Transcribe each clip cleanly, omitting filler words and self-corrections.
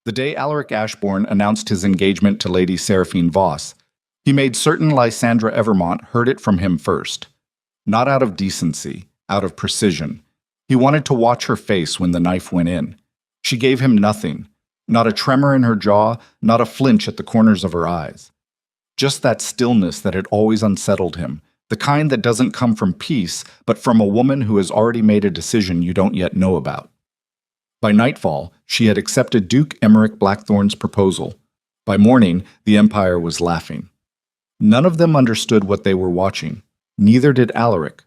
The day Alaric Ashbourne announced his engagement to Lady Seraphine Voss, he made certain Lysandra Evermont heard it from him first. Not out of decency, out of precision. He wanted to watch her face when the knife went in. She gave him nothing, not a tremor in her jaw, not a flinch at the corners of her eyes. Just that stillness that had always unsettled him, the kind that doesn't come from peace, but from a woman who has already made a decision you don't yet know about. By nightfall, she had accepted Duke Emmerich Blackthorn's proposal. By morning, the Empire was laughing. None of them understood what they were watching. Neither did Alaric.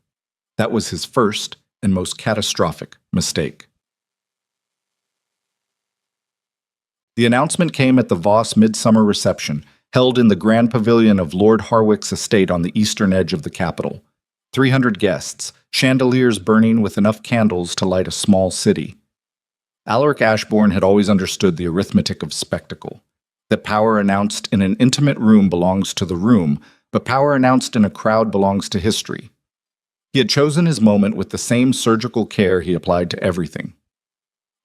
That was his first and most catastrophic mistake. The announcement came at the Voss Midsummer Reception, held in the grand pavilion of Lord Harwick's estate on the eastern edge of the capital. 300 guests, chandeliers burning with enough candles to light a small city. Alaric Ashbourne had always understood the arithmetic of spectacle, that power announced in an intimate room belongs to the room, but power announced in a crowd belongs to history. He had chosen his moment with the same surgical care he applied to everything.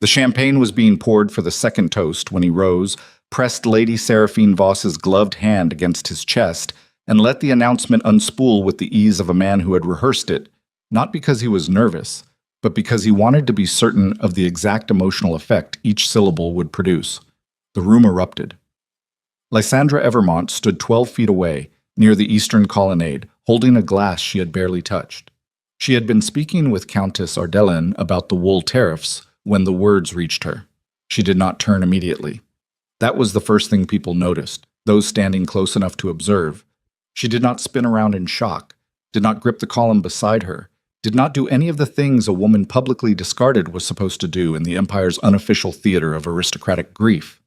The champagne was being poured for the second toast when he rose, pressed Lady Seraphine Voss's gloved hand against his chest, and let the announcement unspool with the ease of a man who had rehearsed it, not because he was nervous, but because he wanted to be certain of the exact emotional effect each syllable would produce. The room erupted. Lysandra Evermont stood 12 feet away, near the eastern colonnade, holding a glass she had barely touched. She had been speaking with Countess Ardelin about the wool tariffs when the words reached her. She did not turn immediately. That was the first thing people noticed, those standing close enough to observe. She did not spin around in shock, did not grip the column beside her, did not do any of the things a woman publicly discarded was supposed to do in the Empire's unofficial theater of aristocratic grief.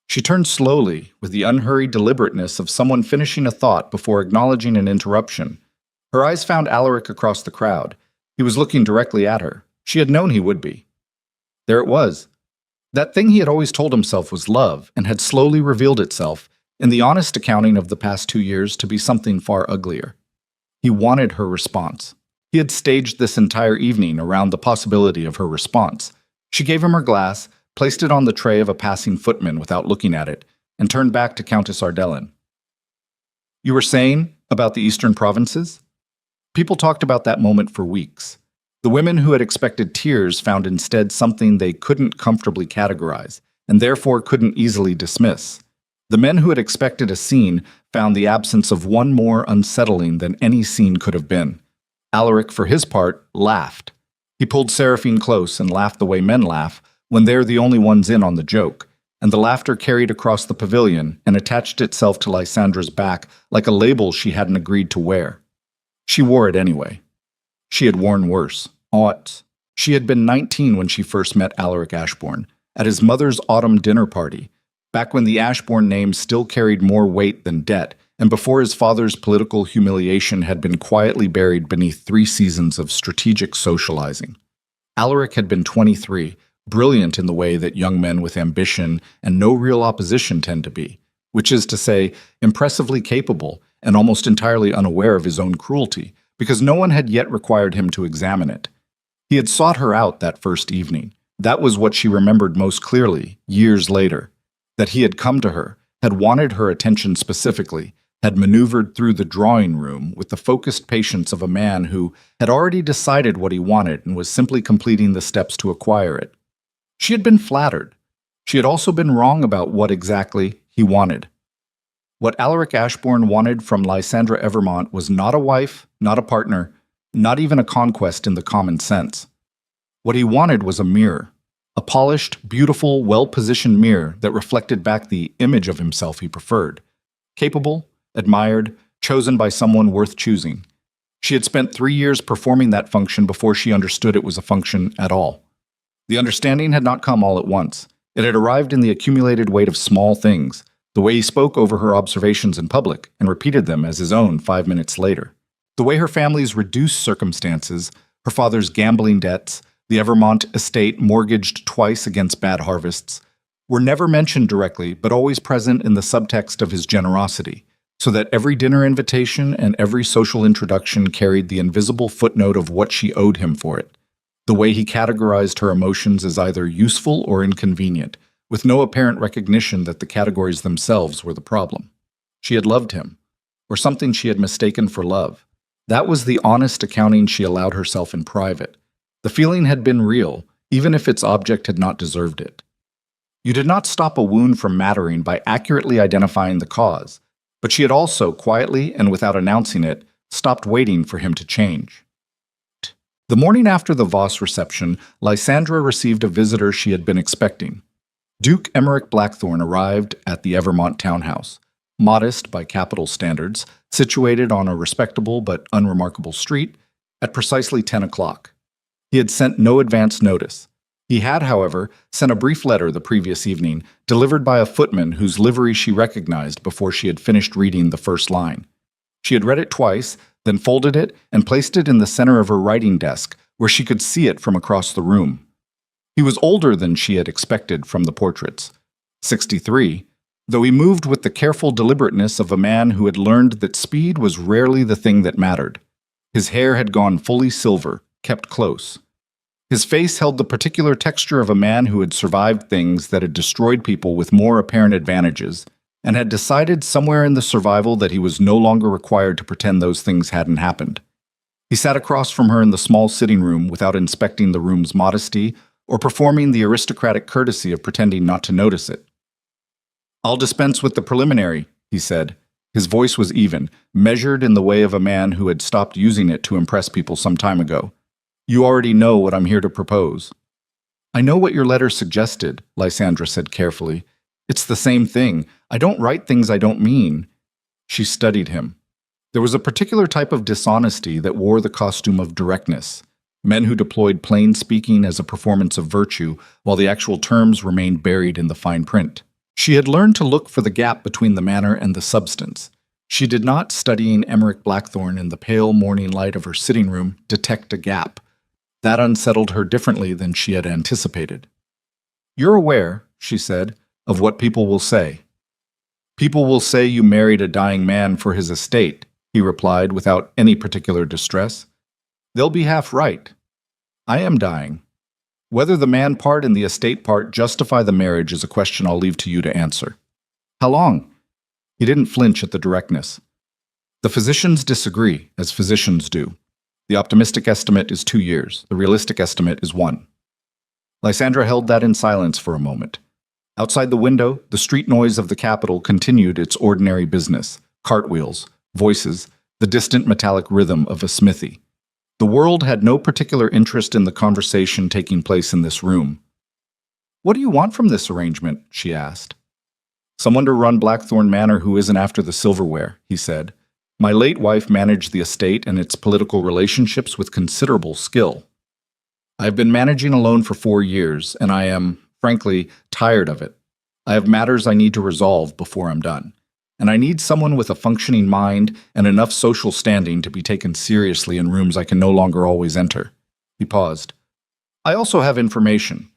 She turned slowly, with the unhurried deliberateness of someone finishing a thought before acknowledging an interruption. Her eyes found Alaric across the crowd. He was looking directly at her. She had known he would be. There it was. That thing he had always told himself was love, and had slowly revealed itself, in the honest accounting of the past 2 years, to be something far uglier. He wanted her response. He had staged this entire evening around the possibility of her response. She gave him her glass, placed it on the tray of a passing footman without looking at it, and turned back to Countess Ardelin. "You were saying about the eastern provinces?" People talked about that moment for weeks. The women who had expected tears found instead something they couldn't comfortably categorize, and therefore couldn't easily dismiss. The men who had expected a scene found the absence of one more unsettling than any scene could have been. Alaric, for his part, laughed. He pulled Seraphine close and laughed the way men laugh when they're the only ones in on the joke, and the laughter carried across the pavilion and attached itself to Lysandra's back like a label she hadn't agreed to wear. She wore it anyway. She had worn worse. Aughts. She had been 19 when she first met Alaric Ashbourne, at his mother's autumn dinner party, back when the Ashbourne name still carried more weight than debt, and before his father's political humiliation had been quietly buried beneath 3 seasons of strategic socializing. Alaric had been 23, brilliant in the way that young men with ambition and no real opposition tend to be, which is to say, impressively capable and almost entirely unaware of his own cruelty, because no one had yet required him to examine it. He had sought her out that first evening. That was what she remembered most clearly, years later, that he had come to her, had wanted her attention specifically, had maneuvered through the drawing room with the focused patience of a man who had already decided what he wanted and was simply completing the steps to acquire it. She had been flattered. She had also been wrong about what exactly he wanted. What Alaric Ashbourne wanted from Lysandra Evermont was not a wife, not a partner, not even a conquest in the common sense. What he wanted was a mirror, a polished, beautiful, well-positioned mirror that reflected back the image of himself he preferred. Capable, admired, chosen by someone worth choosing. She had spent 3 years performing that function before she understood it was a function at all. The understanding had not come all at once. It had arrived in the accumulated weight of small things, the way he spoke over her observations in public and repeated them as his own 5 minutes later. The way her family's reduced circumstances, her father's gambling debts, the Evermont estate mortgaged twice against bad harvests, were never mentioned directly but always present in the subtext of his generosity, so that every dinner invitation and every social introduction carried the invisible footnote of what she owed him for it, the way he categorized her emotions as either useful or inconvenient, with no apparent recognition that the categories themselves were the problem. She had loved him, or something she had mistaken for love. That was the honest accounting she allowed herself in private. The feeling had been real, even if its object had not deserved it. You did not stop a wound from mattering by accurately identifying the cause, but she had also, quietly and without announcing it, stopped waiting for him to change. The morning after the Voss reception, Lysandra received a visitor she had been expecting. Duke Emmerich Blackthorne arrived at the Evermont townhouse, modest by capital standards, situated on a respectable but unremarkable street, at precisely 10 o'clock. He had sent no advance notice. He had, however, sent a brief letter the previous evening, delivered by a footman whose livery she recognized before she had finished reading the first line. She had read it twice, then folded it and placed it in the center of her writing desk, where she could see it from across the room. He was older than she had expected from the portraits, 63, though he moved with the careful deliberateness of a man who had learned that speed was rarely the thing that mattered. His hair had gone fully silver, kept close. His face held the particular texture of a man who had survived things that had destroyed people with more apparent advantages, and had decided somewhere in the survival that he was no longer required to pretend those things hadn't happened. He sat across from her in the small sitting room without inspecting the room's modesty or performing the aristocratic courtesy of pretending not to notice it. "I'll dispense with the preliminary," he said. His voice was even, measured in the way of a man who had stopped using it to impress people some time ago. "You already know what I'm here to propose." "I know what your letter suggested," Lysandra said carefully. "It's the same thing. I don't write things I don't mean." She studied him. There was a particular type of dishonesty that wore the costume of directness. Men who deployed plain speaking as a performance of virtue, while the actual terms remained buried in the fine print. She had learned to look for the gap between the manner and the substance. She did not, studying Emmerich Blackthorne in the pale morning light of her sitting room, detect a gap. That unsettled her differently than she had anticipated. "You're aware," she said, "of what people will say." "People will say you married a dying man for his estate," he replied without any particular distress. "They'll be half right. I am dying. Whether the man part and the estate part justify the marriage is a question I'll leave to you to answer." "How long?" He didn't flinch at the directness. "The physicians disagree, as physicians do. The optimistic estimate is 2 years. The realistic estimate is 1. Lysandra held that in silence for a moment. Outside the window, the street noise of the capital continued its ordinary business: cartwheels, voices, the distant metallic rhythm of a smithy. The world had no particular interest in the conversation taking place in this room. "What do you want from this arrangement?" she asked. "Someone to run Blackthorne Manor who isn't after the silverware," he said. "My late wife managed the estate and its political relationships with considerable skill. I've been managing alone for 4 years, and I am, frankly, tired of it. I have matters I need to resolve before I'm done, and I need someone with a functioning mind and enough social standing to be taken seriously in rooms I can no longer always enter." He paused. "I also have information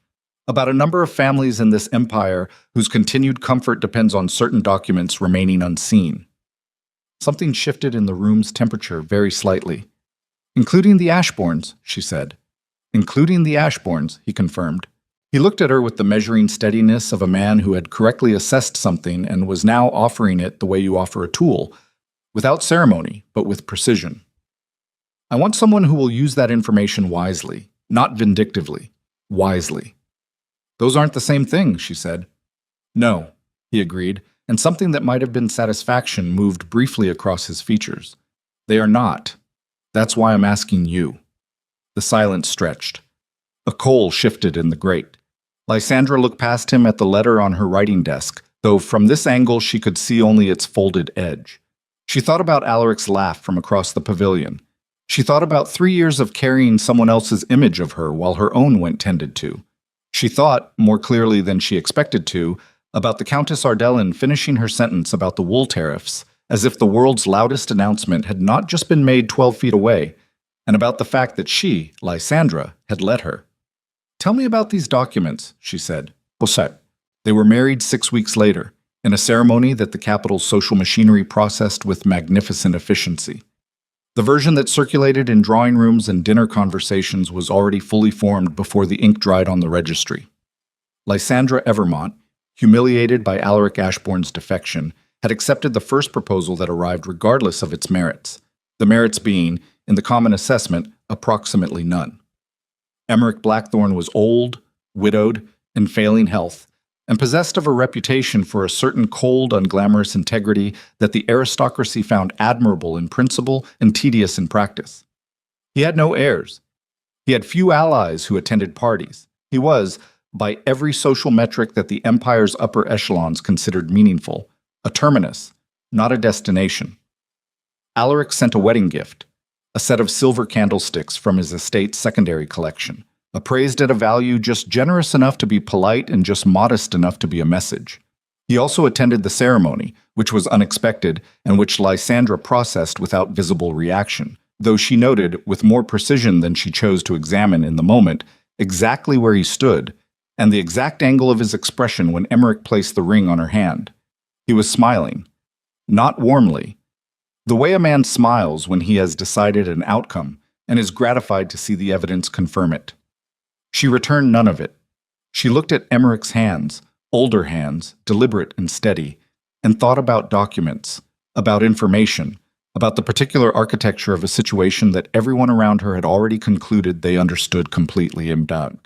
about a number of families in this empire whose continued comfort depends on certain documents remaining unseen." Something shifted in the room's temperature very slightly. "Including the Ashbournes," she said. "Including the Ashbournes," he confirmed. He looked at her with the measuring steadiness of a man who had correctly assessed something and was now offering it the way you offer a tool, without ceremony, but with precision. "I want someone who will use that information wisely, not vindictively, wisely." "Those aren't the same thing," she said. "No," he agreed, and something that might have been satisfaction moved briefly across his features. "They are not. That's why I'm asking you." The silence stretched. A coal shifted in the grate. Lysandra looked past him at the letter on her writing desk, though from this angle she could see only its folded edge. She thought about Alaric's laugh from across the pavilion. She thought about 3 years of carrying someone else's image of her while her own went tended to. She thought, more clearly than she expected to, about the Countess Ardellen finishing her sentence about the wool tariffs, as if the world's loudest announcement had not just been made 12 feet away, and about the fact that she, Lysandra, had let her. "Tell me about these documents," she said. "Posset." They were married 6 weeks later, in a ceremony that the capital's social machinery processed with magnificent efficiency. The version that circulated in drawing rooms and dinner conversations was already fully formed before the ink dried on the registry. Lysandra Evermont, humiliated by Alaric Ashbourne's defection, had accepted the first proposal that arrived regardless of its merits, the merits being, in the common assessment, approximately none. Emmerich Blackthorne was old, widowed, in failing health, and possessed of a reputation for a certain cold, unglamorous integrity that the aristocracy found admirable in principle and tedious in practice. He had no heirs. He had few allies who attended parties. He was, by every social metric that the empire's upper echelons considered meaningful, a terminus, not a destination. Alaric sent a wedding gift, a set of silver candlesticks from his estate's secondary collection, appraised at a value just generous enough to be polite and just modest enough to be a message. He also attended the ceremony, which was unexpected and which Lysandra processed without visible reaction, though she noted, with more precision than she chose to examine in the moment, exactly where he stood, and the exact angle of his expression when Emmerich placed the ring on her hand. He was smiling. Not warmly. The way a man smiles when he has decided an outcome and is gratified to see the evidence confirm it. She returned none of it. She looked at Emmerich's hands, older hands, deliberate and steady, and thought about documents, about information, about the particular architecture of a situation that everyone around her had already concluded they understood completely and done.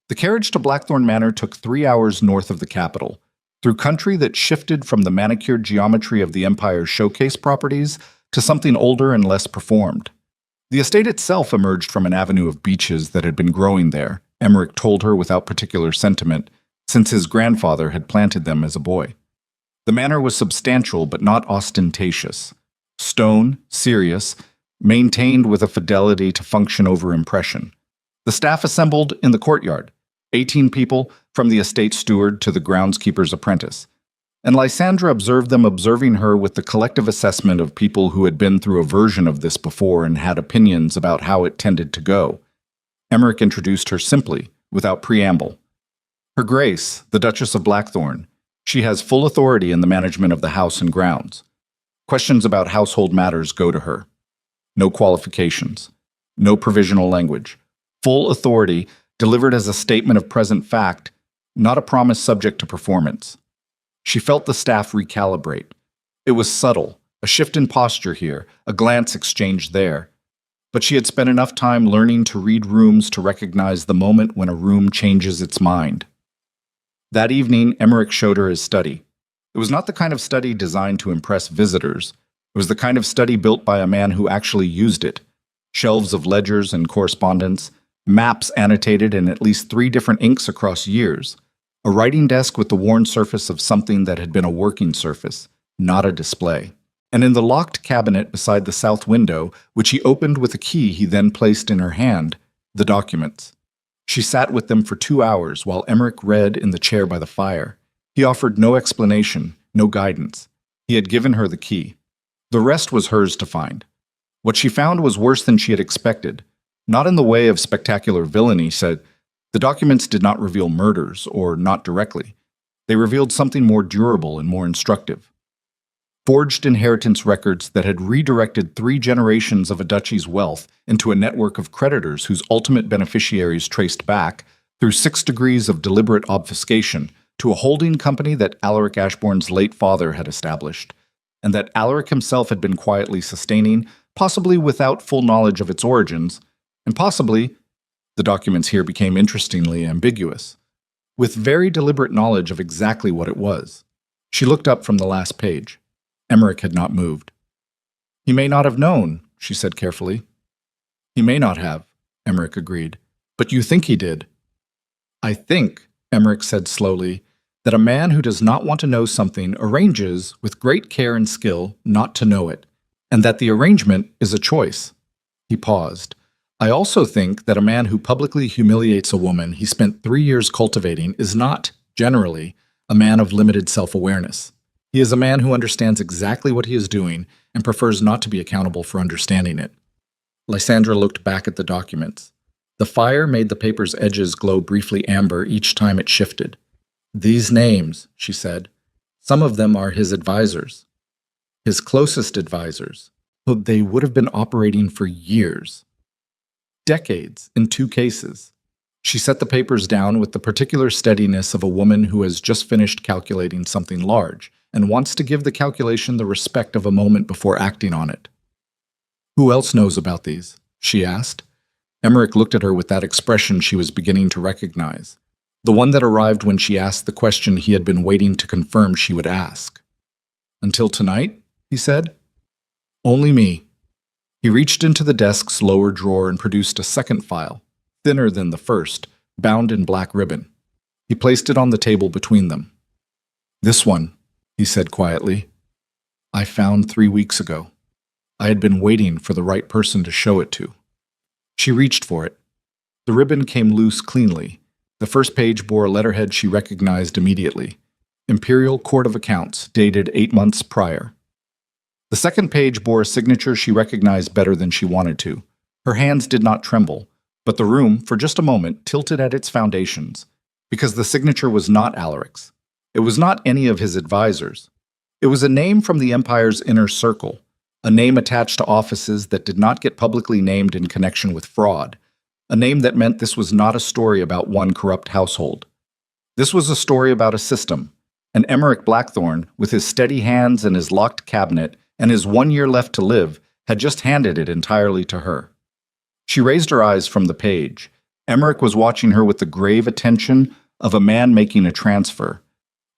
The carriage to Blackthorne Manor took 3 hours north of the capital, through country that shifted from the manicured geometry of the Empire's showcase properties to something older and less performed. The estate itself emerged from an avenue of beeches that had been growing there, Emmerich told her without particular sentiment, since his grandfather had planted them as a boy. The manor was substantial but not ostentatious. Stone, serious, maintained with a fidelity to function over impression. The staff assembled in the courtyard, 18 people, from the estate steward to the groundskeeper's apprentice, and Lysandra observed them observing her with the collective assessment of people who had been through a version of this before and had opinions about how it tended to go. Emmerich introduced her simply, without preamble. Her Grace, the Duchess of Blackthorne, she has full authority in the management of the house and grounds. Questions about household matters go to her. No qualifications. No provisional language. Full authority delivered as a statement of present fact, not a promise subject to performance. She felt the staff recalibrate. It was subtle, a shift in posture here, a glance exchanged there. But she had spent enough time learning to read rooms to recognize the moment when a room changes its mind. That evening, Emmerich showed her his study. It was not the kind of study designed to impress visitors. It was the kind of study built by a man who actually used it. Shelves of ledgers and correspondence, maps annotated in at least 3 different inks across years, a writing desk with the worn surface of something that had been a working surface, not a display. And in the locked cabinet beside the south window, which he opened with a key he then placed in her hand, the documents. She sat with them for 2 hours while Emmerich read in the chair by the fire. He offered no explanation, no guidance. He had given her the key. The rest was hers to find. What she found was worse than she had expected. Not in the way of spectacular villainy, said. The documents did not reveal murders, or not directly. They revealed something more durable and more instructive. Forged inheritance records that had redirected 3 generations of a duchy's wealth into a network of creditors whose ultimate beneficiaries traced back, through 6 degrees of deliberate obfuscation, to a holding company that Alaric Ashbourne's late father had established, and that Alaric himself had been quietly sustaining, possibly without full knowledge of its origins, and possibly, the documents here became interestingly ambiguous, with very deliberate knowledge of exactly what it was. She looked up from the last page. Emmerich had not moved. He may not have known, she said carefully. He may not have, Emmerich agreed. But you think he did. I think, Emmerich said slowly, that a man who does not want to know something arranges, with great care and skill, not to know it, and that the arrangement is a choice. He paused. I also think that a man who publicly humiliates a woman he spent 3 years cultivating is not, generally, a man of limited self-awareness. He is a man who understands exactly what he is doing and prefers not to be accountable for understanding it. Lysandra looked back at the documents. The fire made the paper's edges glow briefly amber each time it shifted. These names, she said, some of them are his advisors. His closest advisors. But they would have been operating for years. Decades, in 2 cases. She set the papers down with the particular steadiness of a woman who has just finished calculating something large and wants to give the calculation the respect of a moment before acting on it. "Who else knows about these?" she asked. Emmerich looked at her with that expression she was beginning to recognize, the one that arrived when she asked the question he had been waiting to confirm she would ask. "Until tonight?" he said. "Only me." He reached into the desk's lower drawer and produced a second file, thinner than the first, bound in black ribbon. He placed it on the table between them. "This one," he said quietly, "I found 3 weeks ago. I had been waiting for the right person to show it to." She reached for it. The ribbon came loose cleanly. The first page bore a letterhead she recognized immediately: Imperial Court of Accounts, dated 8 months prior. The second page bore a signature she recognized better than she wanted to. Her hands did not tremble, but the room, for just a moment, tilted at its foundations, because the signature was not Alaric's. It was not any of his advisors. It was a name from the Empire's inner circle, a name attached to offices that did not get publicly named in connection with fraud, a name that meant this was not a story about one corrupt household. This was a story about a system, and Emmerich Blackthorne, with his steady hands and his locked cabinet and his 1 year left to live, had just handed it entirely to her. She raised her eyes from the page. Emmerich was watching her with the grave attention of a man making a transfer,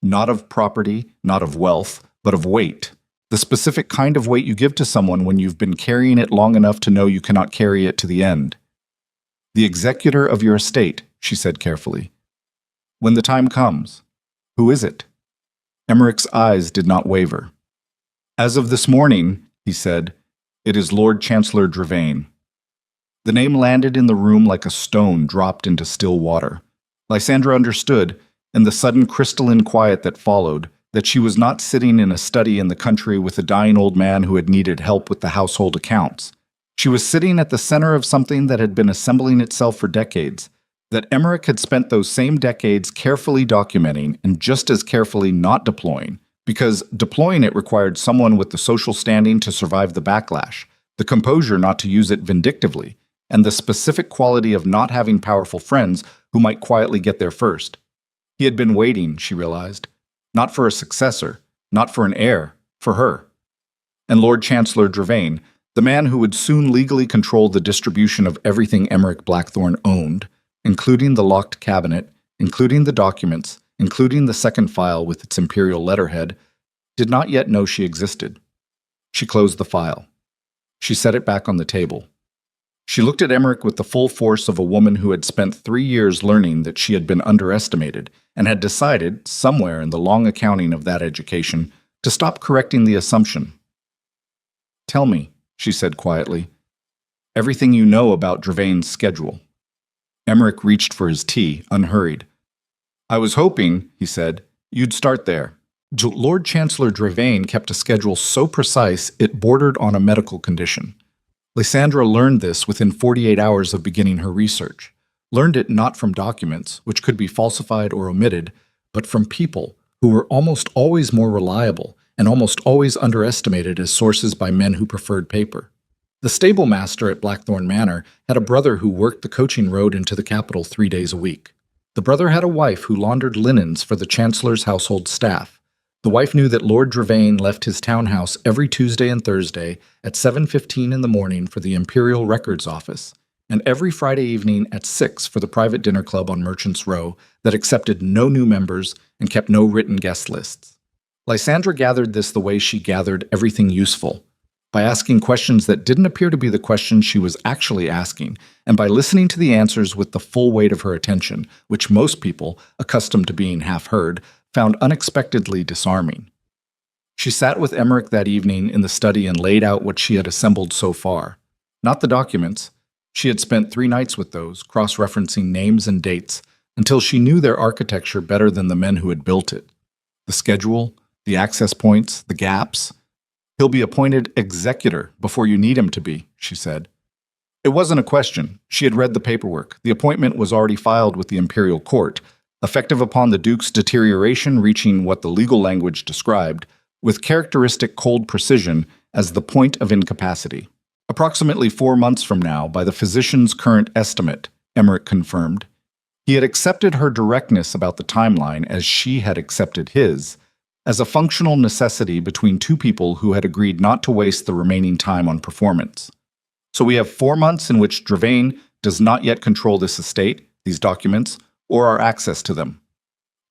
not of property, not of wealth, but of weight. The specific kind of weight you give to someone when you've been carrying it long enough to know you cannot carry it to the end. "The executor of your estate," she said carefully. "When the time comes. Who is it?" Emmerich's eyes did not waver. "As of this morning," he said, "it is Lord Chancellor Drevane." The name landed in the room like a stone dropped into still water. Lysandra understood, in the sudden crystalline quiet that followed, that she was not sitting in a study in the country with a dying old man who had needed help with the household accounts. She was sitting at the center of something that had been assembling itself for decades, that Emmerich had spent those same decades carefully documenting and just as carefully not deploying, because deploying it required someone with the social standing to survive the backlash, the composure not to use it vindictively, and the specific quality of not having powerful friends who might quietly get there first. He had been waiting, she realized, not for a successor, not for an heir, for her. And Lord Chancellor Drevane, the man who would soon legally control the distribution of everything Emmerich Blackthorne owned, including the locked cabinet, including the documents, including the second file with its imperial letterhead, did not yet know she existed. She closed the file. She set it back on the table. She looked at Emmerich with the full force of a woman who had spent 3 years learning that she had been underestimated and had decided, somewhere in the long accounting of that education, to stop correcting the assumption. "Tell me," she said quietly, "everything you know about Drevane's schedule." Emmerich reached for his tea, unhurried. "I was hoping," he said, "you'd start there." Lord Chancellor Drevane kept a schedule so precise it bordered on a medical condition. Lysandra learned this within 48 hours of beginning her research. Learned it not from documents, which could be falsified or omitted, but from people who were almost always more reliable and almost always underestimated as sources by men who preferred paper. The stable master at Blackthorne Manor had a brother who worked the coaching road into the capital 3 days a week. The brother had a wife who laundered linens for the Chancellor's household staff. The wife knew that Lord Drevane left his townhouse every Tuesday and Thursday at 7:15 in the morning for the Imperial Records Office, and every Friday evening at 6 for the private dinner club on Merchants Row that accepted no new members and kept no written guest lists. Lysandra gathered this the way she gathered everything useful, by asking questions that didn't appear to be the questions she was actually asking, and by listening to the answers with the full weight of her attention, which most people, accustomed to being half-heard, found unexpectedly disarming. She sat with Emmerich that evening in the study and laid out what she had assembled so far. Not the documents. She had spent 3 nights with those, cross-referencing names and dates, until she knew their architecture better than the men who had built it. The schedule, the access points, the gaps. "He'll be appointed executor before you need him to be," she said. It wasn't a question. She had read the paperwork. The appointment was already filed with the Imperial Court, effective upon the Duke's deterioration reaching what the legal language described, with characteristic cold precision, as the point of incapacity. "Approximately 4 months from now, by the physician's current estimate," Emmerich confirmed. He had accepted her directness about the timeline as she had accepted his, as a functional necessity between two people who had agreed not to waste the remaining time on performance. So we have 4 months in which Dravain does not yet control this estate, these documents, or our access to them.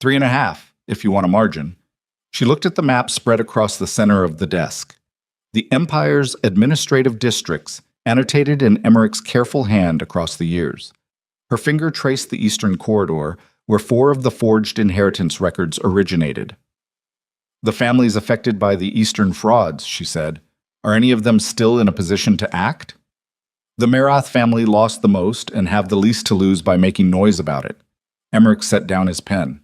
3.5, if you want a margin. She looked at the map spread across the center of the desk. The Empire's administrative districts, annotated in Emmerich's careful hand across the years. Her finger traced the eastern corridor, where 4 of the forged inheritance records originated. The families affected by the Eastern frauds, she said. Are any of them still in a position to act? The Merath family lost the most and have the least to lose by making noise about it. Emmerich set down his pen.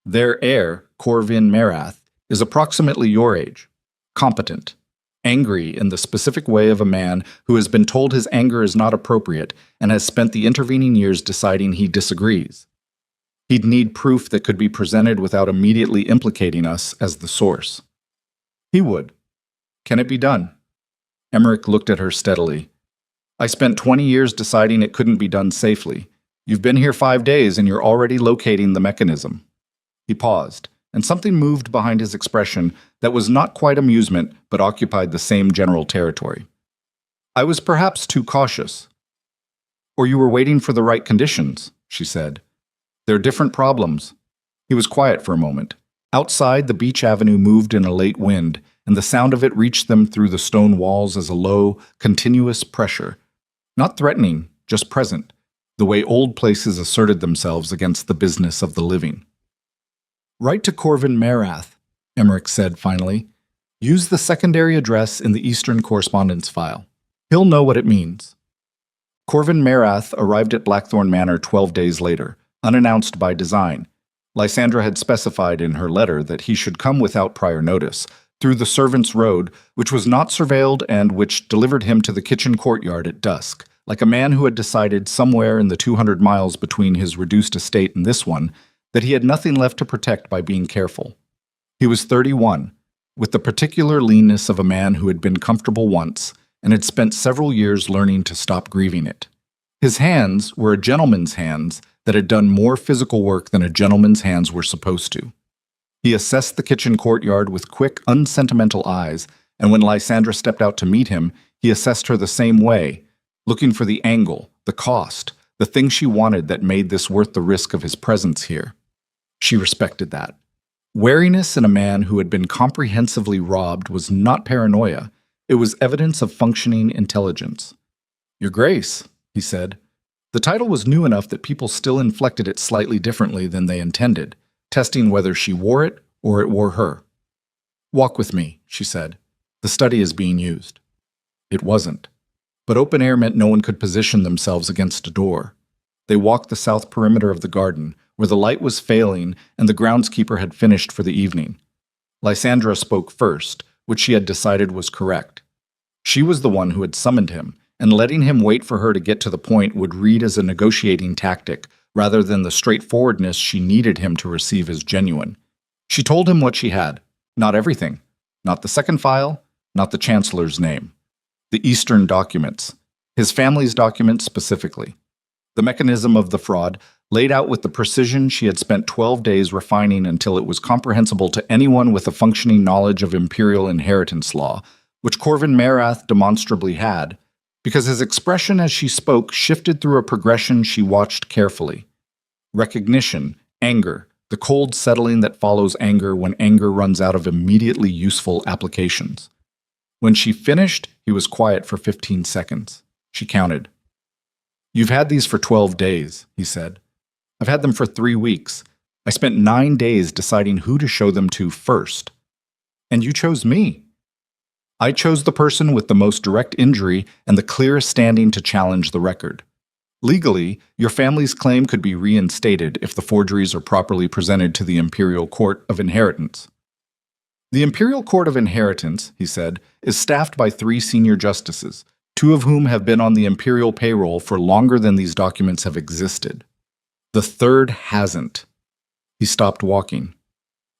Their heir, Corvin Merath, is approximately your age. Competent. Angry in the specific way of a man who has been told his anger is not appropriate and has spent the intervening years deciding he disagrees. He'd need proof that could be presented without immediately implicating us as the source. He would. Can it be done? Emmerich looked at her steadily. I spent 20 years deciding it couldn't be done safely. You've been here 5 days and you're already locating the mechanism. He paused, and something moved behind his expression that was not quite amusement but occupied the same general territory. I was perhaps too cautious. Or you were waiting for the right conditions, she said. They're different problems. He was quiet for a moment. Outside, the beach avenue moved in a late wind, and the sound of it reached them through the stone walls as a low, continuous pressure. Not threatening, just present, the way old places asserted themselves against the business of the living. Write to Corvin Merath, Emmerich said finally. Use the secondary address in the Eastern correspondence file. He'll know what it means. Corvin Merath arrived at Blackthorn Manor 12 days later, unannounced by design. Lysandra had specified in her letter that he should come without prior notice, through the servants' road, which was not surveilled and which delivered him to the kitchen courtyard at dusk, like a man who had decided somewhere in the 200 miles between his reduced estate and this one that he had nothing left to protect by being careful. He was 31, with the particular leanness of a man who had been comfortable once and had spent several years learning to stop grieving it. His hands were a gentleman's hands that had done more physical work than a gentleman's hands were supposed to. He assessed the kitchen courtyard with quick, unsentimental eyes, and when Lysandra stepped out to meet him, he assessed her the same way, looking for the angle, the cost, the thing she wanted that made this worth the risk of his presence here. She respected that. Wariness in a man who had been comprehensively robbed was not paranoia. It was evidence of functioning intelligence. Your Grace, he said. The title was new enough that people still inflected it slightly differently than they intended, testing whether she wore it or it wore her. Walk with me, she said. The study is being used. It wasn't. But open air meant no one could position themselves against a door. They walked the south perimeter of the garden, where the light was failing and the groundskeeper had finished for the evening. Lysandra spoke first, which she had decided was correct. She was the one who had summoned him, and letting him wait for her to get to the point would read as a negotiating tactic, rather than the straightforwardness she needed him to receive as genuine. She told him what she had, not everything, not the second file, not the Chancellor's name. The Eastern documents, his family's documents specifically. The mechanism of the fraud, laid out with the precision she had spent 12 days refining until it was comprehensible to anyone with a functioning knowledge of imperial inheritance law, which Corvin Merath demonstrably had, because his expression as she spoke shifted through a progression she watched carefully. Recognition, anger, the cold settling that follows anger when anger runs out of immediately useful applications. When she finished, he was quiet for 15 seconds. She counted. You've had these for 12 days, he said. I've had them for 3 weeks. I spent 9 days deciding who to show them to first. And you chose me. I chose the person with the most direct injury and the clearest standing to challenge the record. Legally, your family's claim could be reinstated if the forgeries are properly presented to the Imperial Court of Inheritance. The Imperial Court of Inheritance, he said, is staffed by 3 senior justices, 2 of whom have been on the imperial payroll for longer than these documents have existed. The 3rd hasn't. He stopped walking.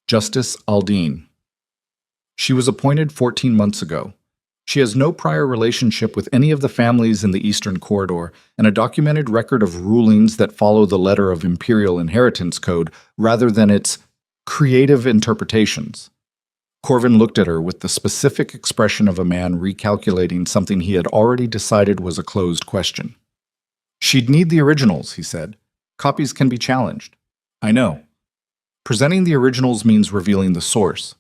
Justice Aldine. She was appointed 14 months ago. She has no prior relationship with any of the families in the Eastern Corridor, and a documented record of rulings that follow the letter of Imperial Inheritance Code rather than its creative interpretations. Corvin looked at her with the specific expression of a man recalculating something he had already decided was a closed question. She'd need the originals, he said. Copies can be challenged. I know. Presenting the originals means revealing the source.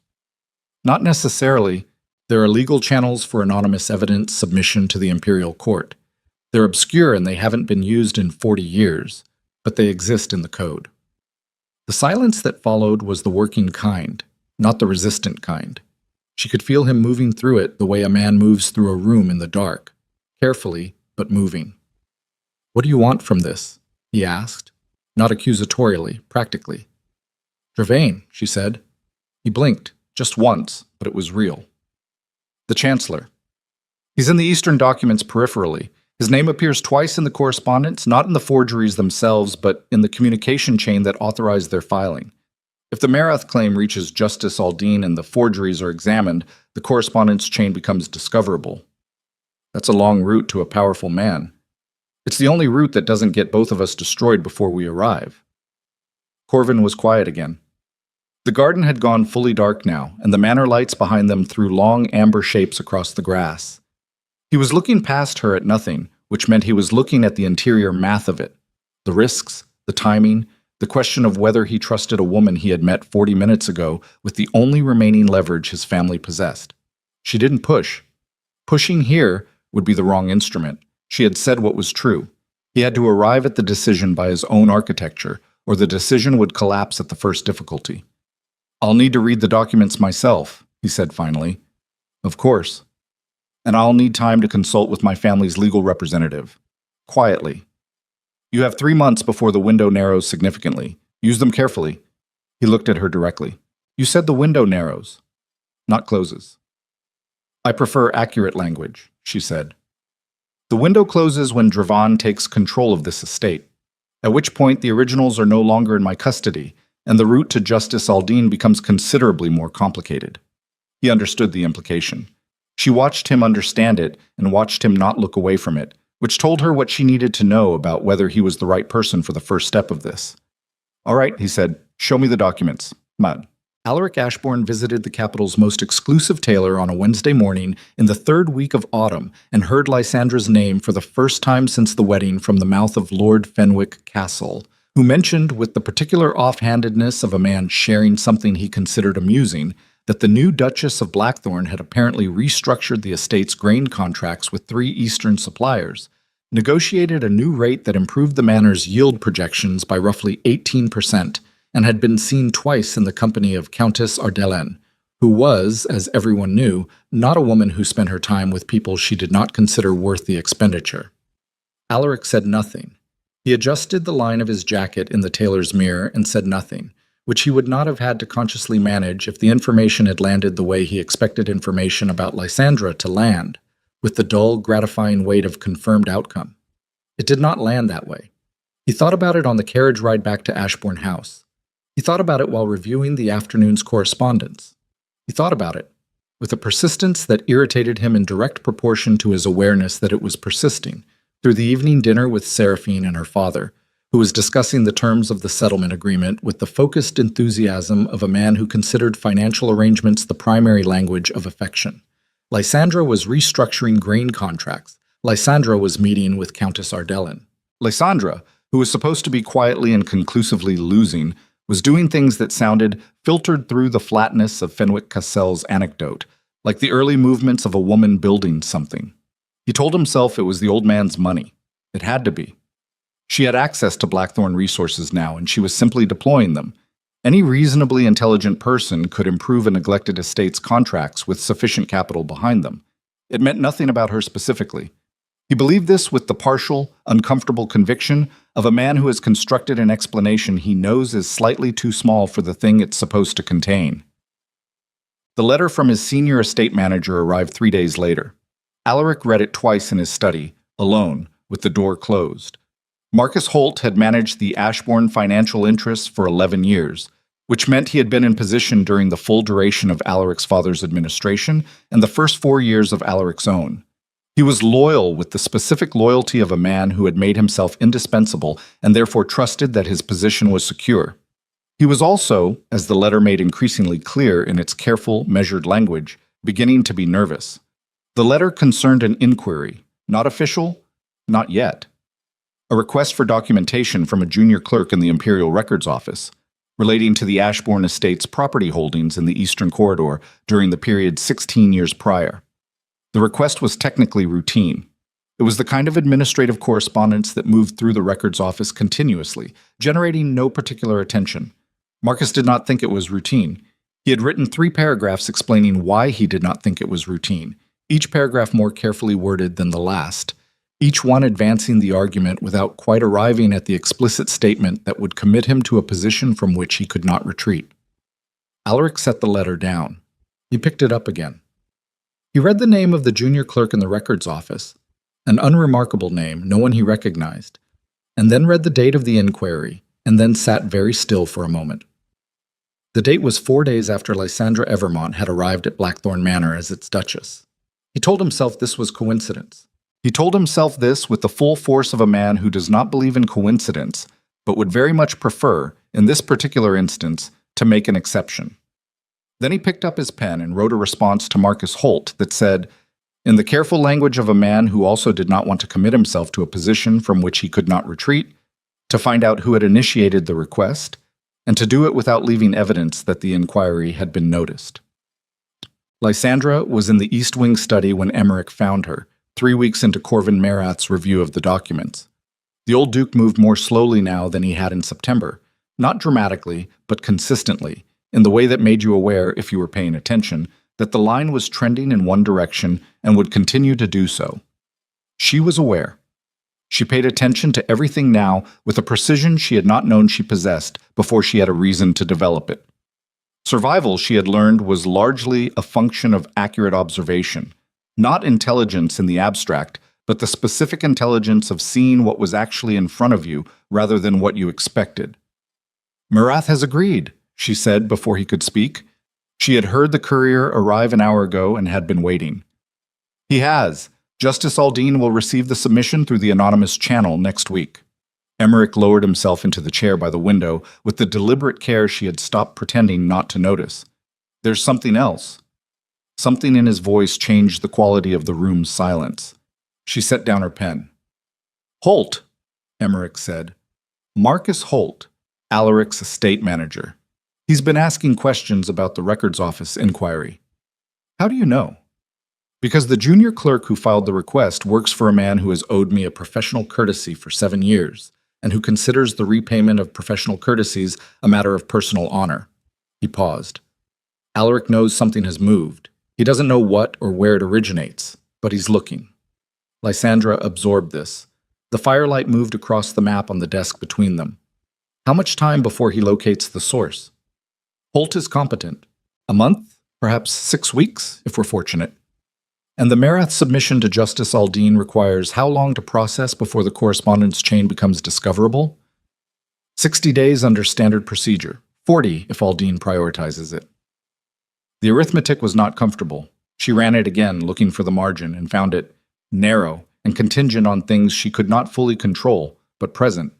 Not necessarily. There are legal channels for anonymous evidence submission to the Imperial Court. They're obscure and they haven't been used in 40 years, but they exist in the code. The silence that followed was the working kind, not the resistant kind. She could feel him moving through it the way a man moves through a room in the dark, carefully but moving. What do you want from this? He asked, not accusatorially, practically. Gervain, she said. He blinked, just once, but it was real. The Chancellor. He's in the Eastern documents peripherally. His name appears twice in the correspondence, not in the forgeries themselves, but in the communication chain that authorized their filing. If the Marath claim reaches Justice Aldine and the forgeries are examined, the correspondence chain becomes discoverable. That's a long route to a powerful man. It's the only route that doesn't get both of us destroyed before we arrive. Corvin was quiet again. The garden had gone fully dark now, and the manor lights behind them threw long amber shapes across the grass. He was looking past her at nothing, which meant he was looking at the interior math of it. The risks, the timing, the question of whether he trusted a woman he had met 40 minutes ago with the only remaining leverage his family possessed. She didn't push. Pushing here would be the wrong instrument. She had said what was true. He had to arrive at the decision by his own architecture, or the decision would collapse at the first difficulty. I'll need to read the documents myself, he said finally. Of course. And I'll need time to consult with my family's legal representative. Quietly. You have 3 months before the window narrows significantly. Use them carefully. He looked at her directly. You said the window narrows, not closes. I prefer accurate language, she said. The window closes when Dravan takes control of this estate, at which point the originals are no longer in my custody, and the route to Justice Aldine becomes considerably more complicated. He understood the implication. She watched him understand it and watched him not look away from it, which told her what she needed to know about whether he was the right person for the first step of this. All right, he said, show me the documents. Mud. Alaric Ashbourne visited the capital's most exclusive tailor on a Wednesday morning in the 3rd week of autumn and heard Lysandra's name for the first time since the wedding from the mouth of Lord Fenwick Castle, who mentioned with the particular offhandedness of a man sharing something he considered amusing that the new Duchess of Blackthorn had apparently restructured the estate's grain contracts with 3 Eastern suppliers, negotiated a new rate that improved the manor's yield projections by roughly 18%, and had been seen twice in the company of Countess Ardelen, who was, as everyone knew, not a woman who spent her time with people she did not consider worth the expenditure. Alaric said nothing. He adjusted the line of his jacket in the tailor's mirror and said nothing, which he would not have had to consciously manage if the information had landed the way he expected information about Lysandra to land, with the dull, gratifying weight of confirmed outcome. It did not land that way. He thought about it on the carriage ride back to Ashbourne House. He thought about it while reviewing the afternoon's correspondence. He thought about it, with a persistence that irritated him in direct proportion to his awareness that it was persisting, through the evening dinner with Seraphine and her father, who was discussing the terms of the settlement agreement with the focused enthusiasm of a man who considered financial arrangements the primary language of affection. Lysandra was restructuring grain contracts. Lysandra was meeting with Countess Ardelen. Lysandra, who was supposed to be quietly and conclusively losing, was doing things that sounded filtered through the flatness of Fenwick Cassell's anecdote, like the early movements of a woman building something. He told himself it was the old man's money. It had to be. She had access to Blackthorn resources now, and she was simply deploying them. Any reasonably intelligent person could improve a neglected estate's contracts with sufficient capital behind them. It meant nothing about her specifically. He believed this with the partial, uncomfortable conviction of a man who has constructed an explanation he knows is slightly too small for the thing it's supposed to contain. The letter from his senior estate manager arrived 3 days later. Alaric read it twice in his study, alone, with the door closed. Marcus Holt had managed the Ashbourne financial interests for 11 years. which meant he had been in position during the full duration of Alaric's father's administration and the first 4 years of Alaric's own. He was loyal with the specific loyalty of a man who had made himself indispensable and therefore trusted that his position was secure. He was also, as the letter made increasingly clear in its careful, measured language, beginning to be nervous. The letter concerned an inquiry, not official, not yet. A request for documentation from a junior clerk in the Imperial Records Office, relating to the Ashbourne Estate's property holdings in the Eastern Corridor during the period 16 years prior. The request was technically routine. It was the kind of administrative correspondence that moved through the records office continuously, generating no particular attention. Marcus did not think it was routine. He had written 3 paragraphs explaining why he did not think it was routine, each paragraph more carefully worded than the last, each one advancing the argument without quite arriving at the explicit statement that would commit him to a position from which he could not retreat. Alaric set the letter down. He picked it up again. He read the name of the junior clerk in the records office, an unremarkable name, no one he recognized, and then read the date of the inquiry, and then sat very still for a moment. The date was 4 days after Lysandra Evermont had arrived at Blackthorn Manor as its duchess. He told himself this was coincidence. He told himself this with the full force of a man who does not believe in coincidence, but would very much prefer, in this particular instance, to make an exception. Then he picked up his pen and wrote a response to Marcus Holt that said, in the careful language of a man who also did not want to commit himself to a position from which he could not retreat, to find out who had initiated the request, and to do it without leaving evidence that the inquiry had been noticed. Lysandra was in the East Wing study when Emmerich found her, 3 weeks into Corvin Marath's review of the documents. The old Duke moved more slowly now than he had in September, not dramatically, but consistently, in the way that made you aware, if you were paying attention, that the line was trending in one direction and would continue to do so. She was aware. She paid attention to everything now with a precision she had not known she possessed before she had a reason to develop it. Survival, she had learned, was largely a function of accurate observation, not intelligence in the abstract, but the specific intelligence of seeing what was actually in front of you rather than what you expected. Marath has agreed, she said before he could speak. She had heard the courier arrive an hour ago and had been waiting. He has. Justice Aldine will receive the submission through the anonymous channel next week. Emmerich lowered himself into the chair by the window with the deliberate care she had stopped pretending not to notice. There's something else. Something in his voice changed the quality of the room's silence. She set down her pen. Holt, Emmerich said. Marcus Holt, Alaric's estate manager. He's been asking questions about the records office inquiry. How do you know? Because the junior clerk who filed the request works for a man who has owed me a professional courtesy for 7 years, and who considers the repayment of professional courtesies a matter of personal honor. He paused. Alaric knows something has moved. He doesn't know what or where it originates, but he's looking. Lysandra absorbed this. The firelight moved across the map on the desk between them. How much time before he locates the source? Holt is competent. A month, perhaps 6 weeks, if we're fortunate. And the Marath submission to Justice Aldine requires how long to process before the correspondence chain becomes discoverable? 60 days under standard procedure, 40 if Aldine prioritizes it. The arithmetic was not comfortable. She ran it again, looking for the margin, and found it narrow and contingent on things she could not fully control, but present.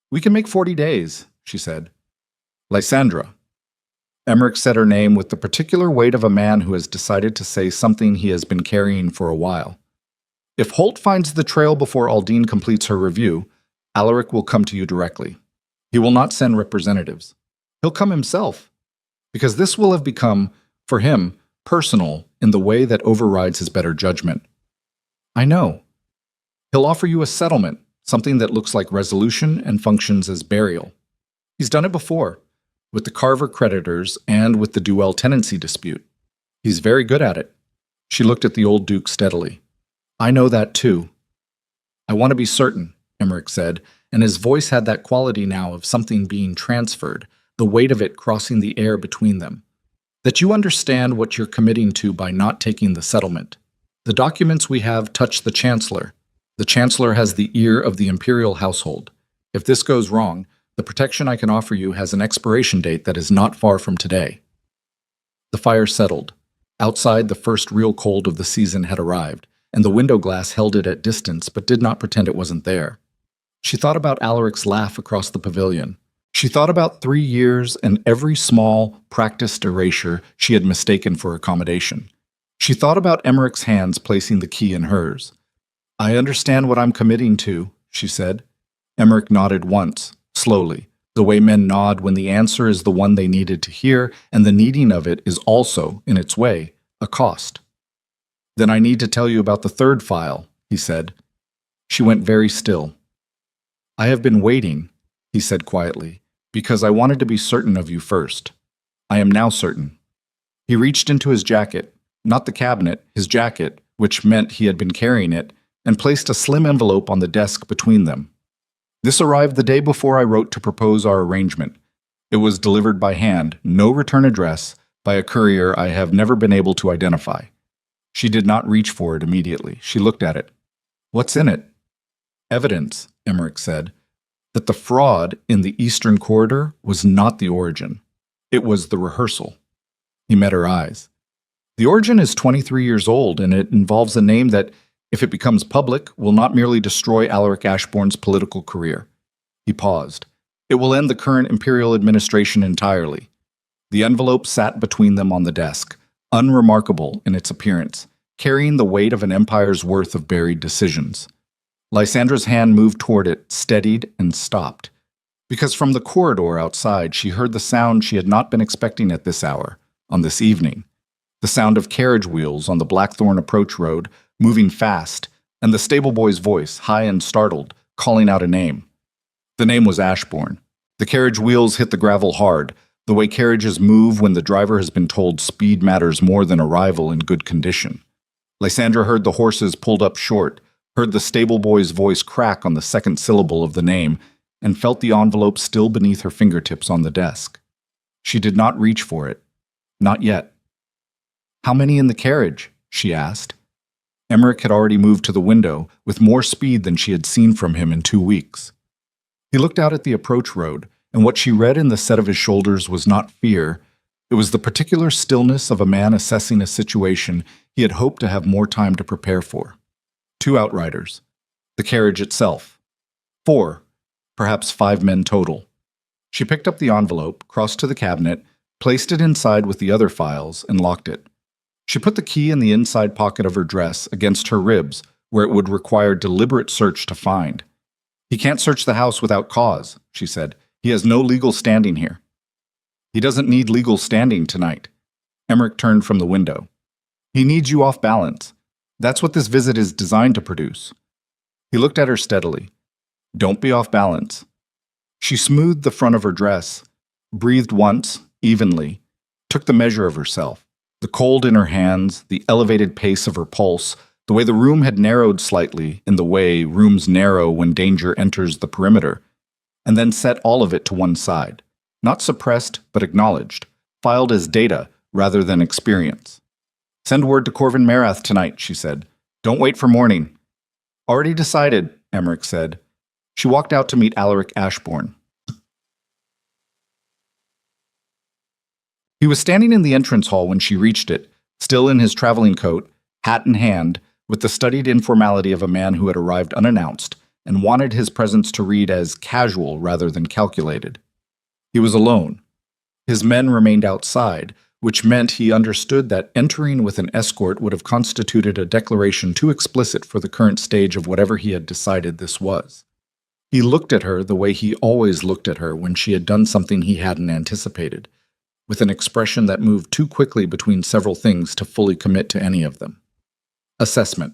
We can make 40 days, she said. Lysandra. Emmerich said her name with the particular weight of a man who has decided to say something he has been carrying for a while. If Holt finds the trail before Aldine completes her review, Alaric will come to you directly. He will not send representatives. He'll come himself, because this will have become, for him, personal in the way that overrides his better judgment. I know. He'll offer you a settlement, something that looks like resolution and functions as burial. He's done it before, with the Carver creditors and with the Duell tenancy dispute. He's very good at it. She looked at the old Duke steadily. I know that too. I want to be certain, Emmerich said, and his voice had that quality now of something being transferred, the weight of it crossing the air between them. That you understand what you're committing to by not taking the settlement. The documents we have touch the Chancellor. The Chancellor has the ear of the imperial household. If this goes wrong, The protection I can offer you has an expiration date that is not far from today. The fire settled. Outside, the first real cold of the season had arrived, and the window glass held it at distance but did not pretend it wasn't there. She thought about Alaric's laugh across the pavilion. She thought about 3 years and every small, practiced erasure she had mistaken for accommodation. She thought about Emmerich's hands placing the key in hers. "I understand what I'm committing to," she said. Emmerich nodded once, slowly, the way men nod when the answer is the one they needed to hear, and the needing of it is also, in its way, a cost. "Then I need to tell you about the third file," he said. She went very still. "I have been waiting," he said quietly, "because I wanted to be certain of you first. I am now certain." He reached into his jacket, not the cabinet, his jacket, which meant he had been carrying it, and placed a slim envelope on the desk between them. "This arrived the day before I wrote to propose our arrangement. It was delivered by hand, no return address, by a courier I have never been able to identify." She did not reach for it immediately. She looked at it. "What's in it?" "Evidence," Emmerich said, "that the fraud in the Eastern Corridor was not the origin. It was the rehearsal." He met her eyes. "The origin is 23 years old, and it involves a name that, if it becomes public, will not merely destroy Alaric Ashbourne's political career." He paused. "It will end the current imperial administration entirely." The envelope sat between them on the desk, unremarkable in its appearance, carrying the weight of an empire's worth of buried decisions. Lysandra's hand moved toward it, steadied, and stopped. Because from the corridor outside she heard the sound she had not been expecting at this hour, on this evening. The sound of carriage wheels on the Blackthorn approach road, moving fast, and the stable boy's voice, high and startled, calling out a name. The name was Ashbourne. The carriage wheels hit the gravel hard, the way carriages move when the driver has been told speed matters more than arrival in good condition. Lysandra heard the horses pulled up short, heard the stable boy's voice crack on the second syllable of the name, and felt the envelope still beneath her fingertips on the desk. She did not reach for it. Not yet. "How many in the carriage?" she asked. Emmerich had already moved to the window, with more speed than she had seen from him in 2 weeks. He looked out at the approach road, and what she read in the set of his shoulders was not fear. It was the particular stillness of a man assessing a situation he had hoped to have more time to prepare for. 2 outriders. The carriage itself. 4, perhaps 5 men total. She picked up the envelope, crossed to the cabinet, placed it inside with the other files, and locked it. She put the key in the inside pocket of her dress, against her ribs, where it would require deliberate search to find. "He can't search the house without cause," she said. "He has no legal standing here." "He doesn't need legal standing tonight." Emmerich turned from the window. "He needs you off balance. That's what this visit is designed to produce." He looked at her steadily. "Don't be off balance." She smoothed the front of her dress, breathed once, evenly, took the measure of herself. The cold in her hands, the elevated pace of her pulse, the way the room had narrowed slightly in the way rooms narrow when danger enters the perimeter, and then set all of it to one side, not suppressed but acknowledged, filed as data rather than experience. "Send word to Corvin Marath tonight," she said. "Don't wait for morning." "Already decided," Emmerich said. She walked out to meet Alaric Ashbourne. He was standing in the entrance hall when she reached it, still in his traveling coat, hat in hand, with the studied informality of a man who had arrived unannounced and wanted his presence to read as casual rather than calculated. He was alone. His men remained outside, which meant he understood that entering with an escort would have constituted a declaration too explicit for the current stage of whatever he had decided this was. He looked at her the way he always looked at her when she had done something he hadn't anticipated, with an expression that moved too quickly between several things to fully commit to any of them. Assessment.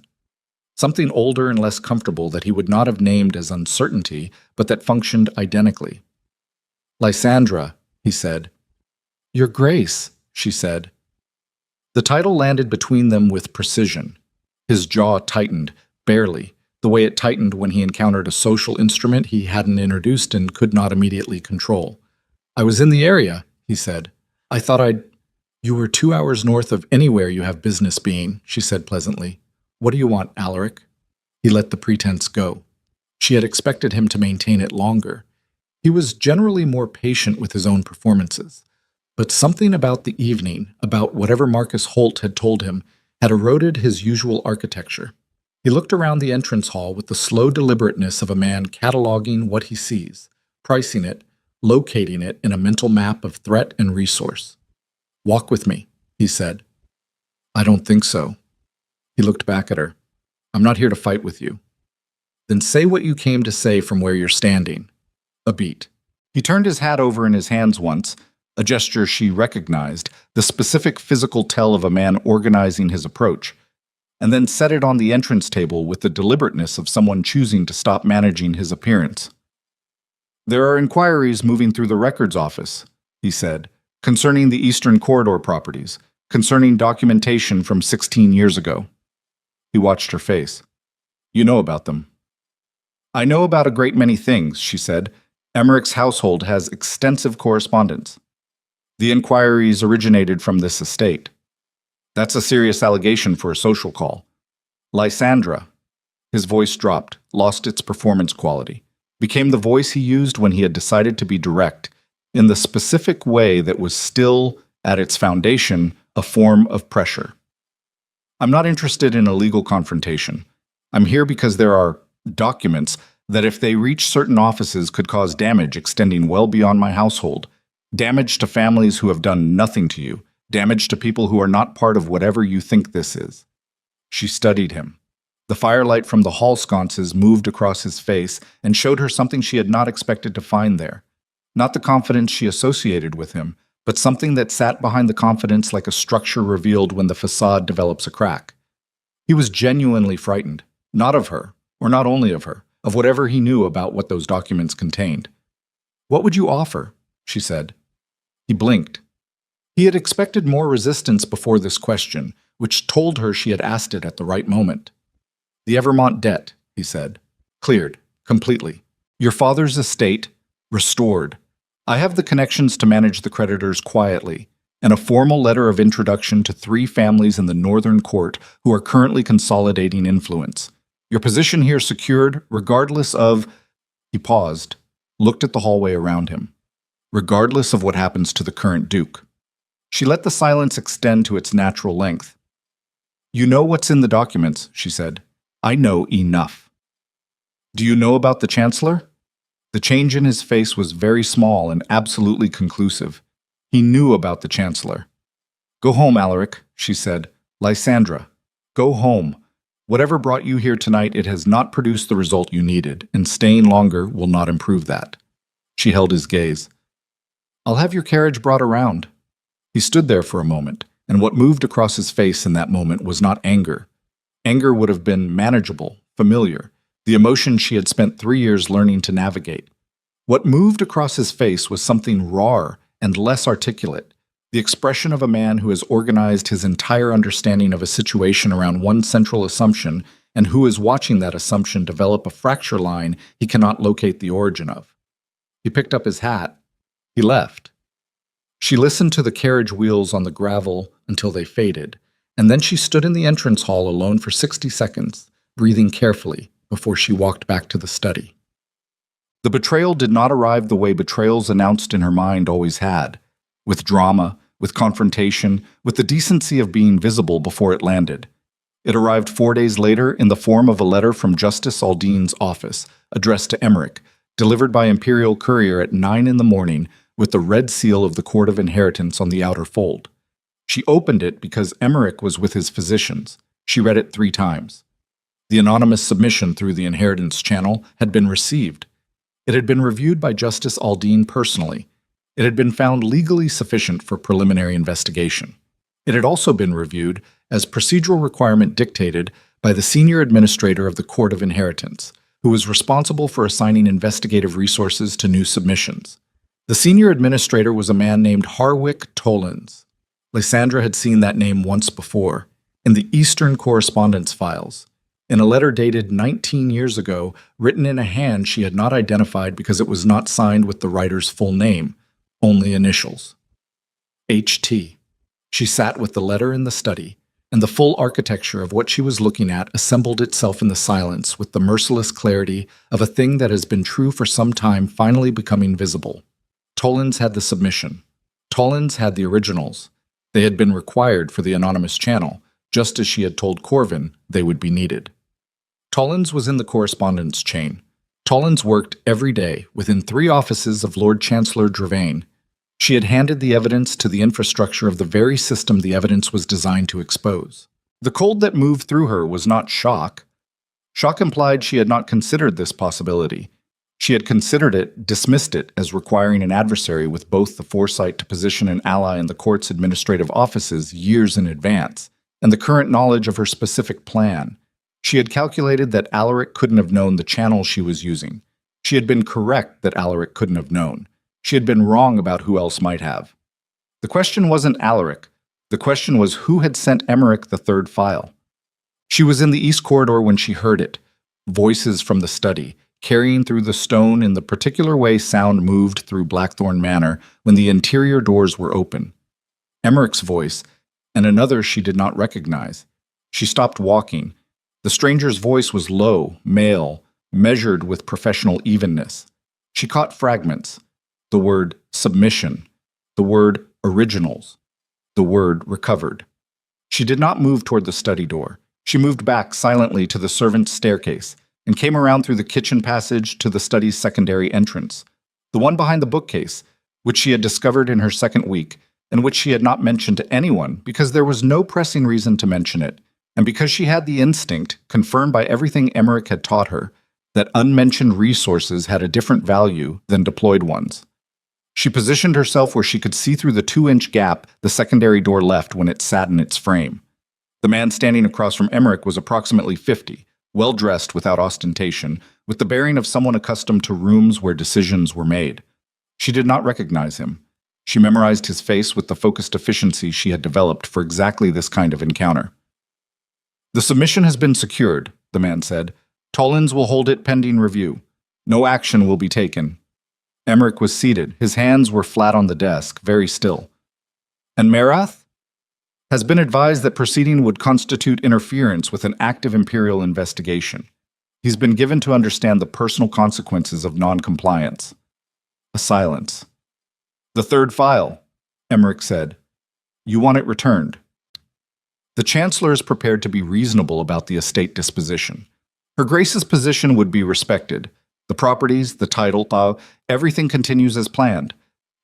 Something older and less comfortable that he would not have named as uncertainty, but that functioned identically. "Lysandra," he said. "Your Grace," she said. The title landed between them with precision. His jaw tightened, barely, the way it tightened when he encountered a social instrument he hadn't introduced and could not immediately control. "I was in the area," he said. "I thought I'd—" "You were 2 hours north of anywhere you have business being," she said pleasantly. "What do you want, Alaric?" He let the pretense go. She had expected him to maintain it longer. He was generally more patient with his own performances, but something about the evening, about whatever Marcus Holt had told him, had eroded his usual architecture. He looked around the entrance hall with the slow deliberateness of a man cataloging what he sees, pricing it, locating it in a mental map of threat and resource. "Walk with me," he said. "I don't think so." He looked back at her. "I'm not here to fight with you." "Then say what you came to say from where you're standing." A beat. He turned his hat over in his hands once, a gesture she recognized, the specific physical tell of a man organizing his approach, and then set it on the entrance table with the deliberateness of someone choosing to stop managing his appearance. "There are inquiries moving through the records office," he said, "concerning the Eastern Corridor properties, concerning documentation from 16 years ago." He watched her face. "You know about them." "I know about a great many things," she said. "Emmerich's household has extensive correspondence. The inquiries originated from this estate." "That's a serious allegation for a social call." "Lysandra." His voice dropped, lost its performance quality, became the voice he used when he had decided to be direct, in the specific way that was still, at its foundation, a form of pressure. "I'm not interested in a legal confrontation. I'm here because there are documents that, if they reach certain offices, could cause damage extending well beyond my household, damage to families who have done nothing to you, damage to people who are not part of whatever you think this is." She studied him. The firelight from the hall sconces moved across his face and showed her something she had not expected to find there. Not the confidence she associated with him, but something that sat behind the confidence like a structure revealed when the facade develops a crack. He was genuinely frightened, not of her, or not only of her, of whatever he knew about what those documents contained. "What would you offer?" she said. He blinked. He had expected more resistance before this question, which told her she had asked it at the right moment. "The Evermont debt," he said. "Cleared. Completely. Your father's estate, restored. I have the connections to manage the creditors quietly, and a formal letter of introduction to 3 families in the Northern Court who are currently consolidating influence. Your position here secured, regardless of—" He paused, looked at the hallway around him. "Regardless of what happens to the current Duke." She let the silence extend to its natural length. "You know what's in the documents," she said. "I know enough." "Do you know about the Chancellor?" The change in his face was very small and absolutely conclusive. He knew about the Chancellor. "Go home, Alaric," she said. "Lysandra, go home. Whatever brought you here tonight, it has not produced the result you needed, and staying longer will not improve that." She held his gaze. "I'll have your carriage brought around." He stood there for a moment, and what moved across his face in that moment was not anger. Anger would have been manageable, familiar, the emotion she had spent 3 years learning to navigate. What moved across his face was something rawer and less articulate, the expression of a man who has organized his entire understanding of a situation around one central assumption and who is watching that assumption develop a fracture line he cannot locate the origin of. He picked up his hat. He left. She listened to the carriage wheels on the gravel until they faded, and then she stood in the entrance hall alone for 60 seconds, breathing carefully, before she walked back to the study. The betrayal did not arrive the way betrayals announced in her mind always had, with drama, with confrontation, with the decency of being visible before it landed. It arrived 4 days later in the form of a letter from Justice Aldine's office, addressed to Emmerich, delivered by Imperial Courier at 9 in the morning, with the red seal of the Court of Inheritance on the outer fold. She opened it because Emmerich was with his physicians. She read it 3 times. The anonymous submission through the inheritance channel had been received. It had been reviewed by Justice Aldine personally. It had been found legally sufficient for preliminary investigation. It had also been reviewed, as procedural requirement dictated, by the senior administrator of the Court of Inheritance, who was responsible for assigning investigative resources to new submissions. The senior administrator was a man named Harwick Tollins. Lysandra had seen that name once before, in the Eastern correspondence files, in a letter dated 19 years ago, written in a hand she had not identified because it was not signed with the writer's full name, only initials. H.T. She sat with the letter in the study, and the full architecture of what she was looking at assembled itself in the silence with the merciless clarity of a thing that has been true for some time finally becoming visible. Tollins had the submission. Tollins had the originals. They had been required for the anonymous channel, just as she had told Corvin they would be needed. Tollins was in the correspondence chain. Tollins worked every day within 3 offices of Lord Chancellor Drevane. She had handed the evidence to the infrastructure of the very system the evidence was designed to expose. The cold that moved through her was not shock. Shock implied she had not considered this possibility. She had considered it, dismissed it as requiring an adversary with both the foresight to position an ally in the court's administrative offices years in advance, and the current knowledge of her specific plan. She had calculated that Alaric couldn't have known the channel she was using. She had been correct that Alaric couldn't have known. She had been wrong about who else might have. The question wasn't Alaric. The question was who had sent Emmerich the 3rd file. She was in the east corridor when she heard it. Voices from the study, carrying through the stone in the particular way sound moved through Blackthorn Manor when the interior doors were open. Emmerich's voice, and another she did not recognize. She stopped walking. The stranger's voice was low, male, measured with professional evenness. She caught fragments. The word submission, the word originals, the word recovered. She did not move toward the study door. She moved back silently to the servants' staircase and came around through the kitchen passage to the study's secondary entrance, the one behind the bookcase, which she had discovered in her 2nd week and which she had not mentioned to anyone because there was no pressing reason to mention it, and because she had the instinct, confirmed by everything Emmerich had taught her, that unmentioned resources had a different value than deployed ones. She positioned herself where she could see through the 2-inch gap the secondary door left when it sat in its frame. The man standing across from Emmerich was approximately 50, well-dressed without ostentation, with the bearing of someone accustomed to rooms where decisions were made. She did not recognize him. She memorized his face with the focused efficiency she had developed for exactly this kind of encounter. "The submission has been secured," the man said. "Tollins will hold it pending review. No action will be taken." Emmerich was seated. His hands were flat on the desk, very still. "And Merath? Has been advised that proceeding would constitute interference with an active imperial investigation. He's been given to understand the personal consequences of non-compliance." A silence. "The 3rd file," Emmerich said. "You want it returned." The Chancellor is prepared to be reasonable about the estate disposition. Her Grace's position would be respected. The properties, the title, everything continues as planned.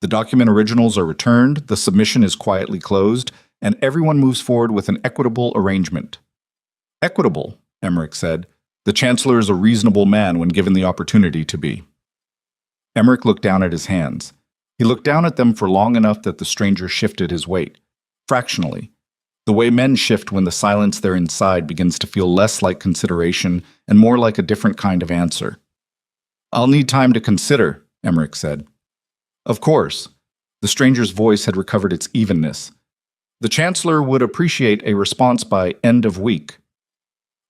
The document originals are returned, the submission is quietly closed, and everyone moves forward with an equitable arrangement. "Equitable," Emmerich said. "The Chancellor is a reasonable man when given the opportunity to be." Emmerich looked down at his hands. He looked down at them for long enough that the stranger shifted his weight, fractionally. The way men shift when the silence they're inside begins to feel less like consideration and more like a different kind of answer. "I'll need time to consider," Emmerich said. "Of course." The stranger's voice had recovered its evenness. "The Chancellor would appreciate a response by end of week."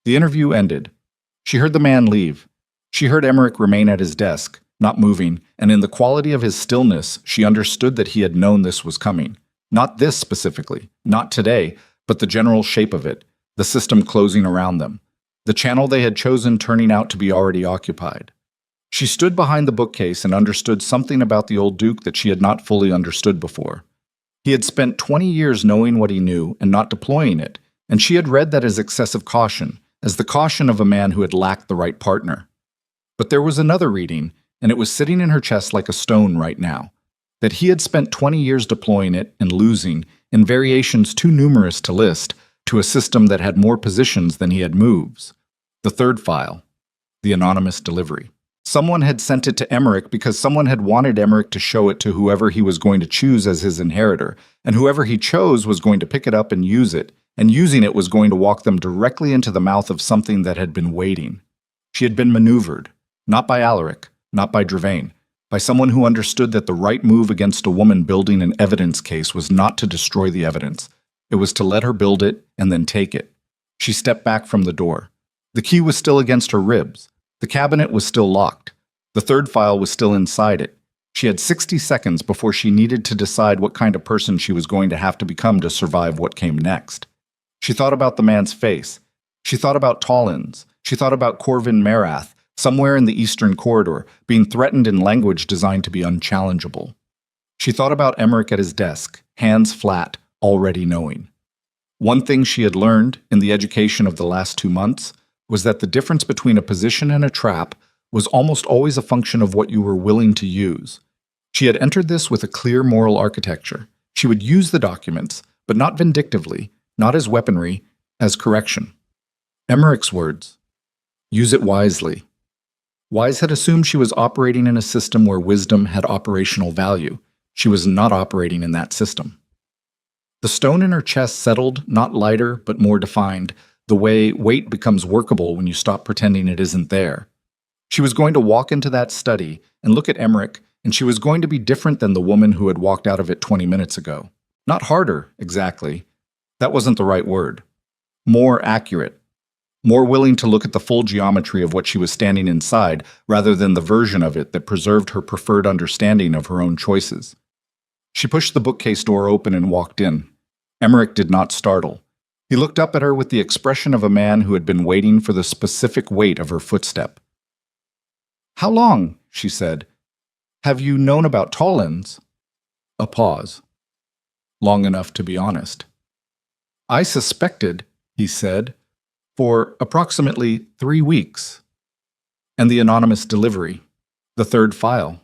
The interview ended. She heard the man leave. She heard Emmerich remain at his desk, not moving, and in the quality of his stillness, she understood that he had known this was coming. Not this specifically, not today, but the general shape of it, the system closing around them, the channel they had chosen turning out to be already occupied. She stood behind the bookcase and understood something about the old Duke that she had not fully understood before. He had spent 20 years knowing what he knew and not deploying it, and she had read that as excessive caution, as the caution of a man who had lacked the right partner. But there was another reading, and it was sitting in her chest like a stone right now, that he had spent 20 years deploying it and losing, in variations too numerous to list, to a system that had more positions than he had moves. The 3rd file, the anonymous delivery. Someone had sent it to Emmerich because someone had wanted Emmerich to show it to whoever he was going to choose as his inheritor, and whoever he chose was going to pick it up and use it, and using it was going to walk them directly into the mouth of something that had been waiting. She had been maneuvered, not by Alaric, not by Drevane, by someone who understood that the right move against a woman building an evidence case was not to destroy the evidence. It was to let her build it and then take it. She stepped back from the door. The key was still against her ribs. The cabinet was still locked. The 3rd file was still inside it. She had 60 seconds before she needed to decide what kind of person she was going to have to become to survive what came next. She thought about the man's face. She thought about Tollins. She thought about Corvin Marath, somewhere in the eastern corridor, being threatened in language designed to be unchallengeable. She thought about Emmerich at his desk, hands flat, already knowing. One thing she had learned in the education of the last 2 months was that the difference between a position and a trap was almost always a function of what you were willing to use. She had entered this with a clear moral architecture. She would use the documents, but not vindictively, not as weaponry, as correction. Emmerich's words, use it wisely. Wise had assumed she was operating in a system where wisdom had operational value. She was not operating in that system. The stone in her chest settled, not lighter, but more defined, the way weight becomes workable when you stop pretending it isn't there. She was going to walk into that study and look at Emmerich, and she was going to be different than the woman who had walked out of it 20 minutes ago. Not harder, exactly. That wasn't the right word. More accurate. More willing to look at the full geometry of what she was standing inside, rather than the version of it that preserved her preferred understanding of her own choices. She pushed the bookcase door open and walked in. Emmerich did not startle. He looked up at her with the expression of a man who had been waiting for the specific weight of her footstep. "How long?" she said. "Have you known about Tollins?" A pause. "Long enough to be honest." "I suspected," he said, "for approximately 3 weeks. And the anonymous delivery, the third file.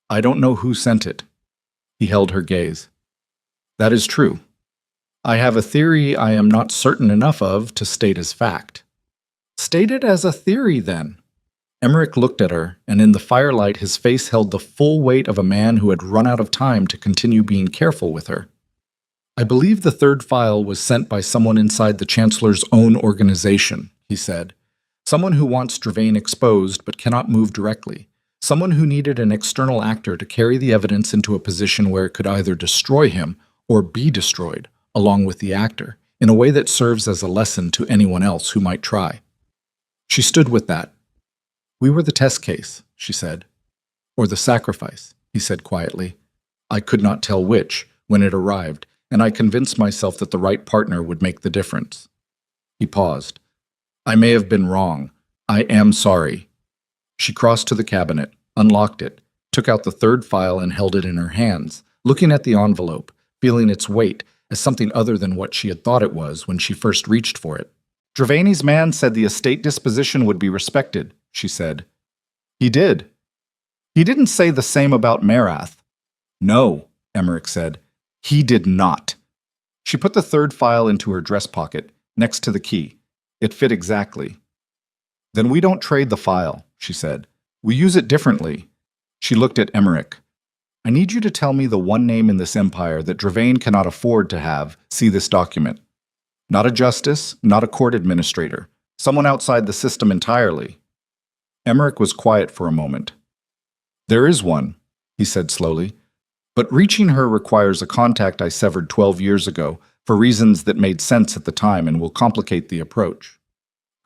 I don't know who sent it." He held her gaze. "That is true. I have a theory I am not certain enough of to state as fact." "State it as a theory, then." Emmerich looked at her, and in the firelight his face held the full weight of a man who had run out of time to continue being careful with her. "I believe the third file was sent by someone inside the Chancellor's own organization," he said. "Someone who wants Dravain exposed but cannot move directly. Someone who needed an external actor to carry the evidence into a position where it could either destroy him or be destroyed, along with the actor, in a way that serves as a lesson to anyone else who might try." She stood with that. "We were the test case," she said. "Or the sacrifice," he said quietly. "I could not tell which, when it arrived, and I convinced myself that the right partner would make the difference." He paused. "I may have been wrong. I am sorry." She crossed to the cabinet, unlocked it, took out the third file and held it in her hands, looking at the envelope, feeling its weight as something other than what she had thought it was when she first reached for it. "Dravaini's man said the estate disposition would be respected," she said. "He did. He didn't say the same about Marath." "No," Emmerich said. "He did not." She put the third file into her dress pocket, next to the key. It fit exactly. "Then we don't trade the file," she said. "We use it differently." She looked at Emmerich. "I need you to tell me the one name in this empire that Dravain cannot afford to have see this document. Not a justice, not a court administrator, someone outside the system entirely." Emmerich was quiet for a moment. "There is one," he said slowly, "but reaching her requires a contact I severed 12 years ago for reasons that made sense at the time and will complicate the approach."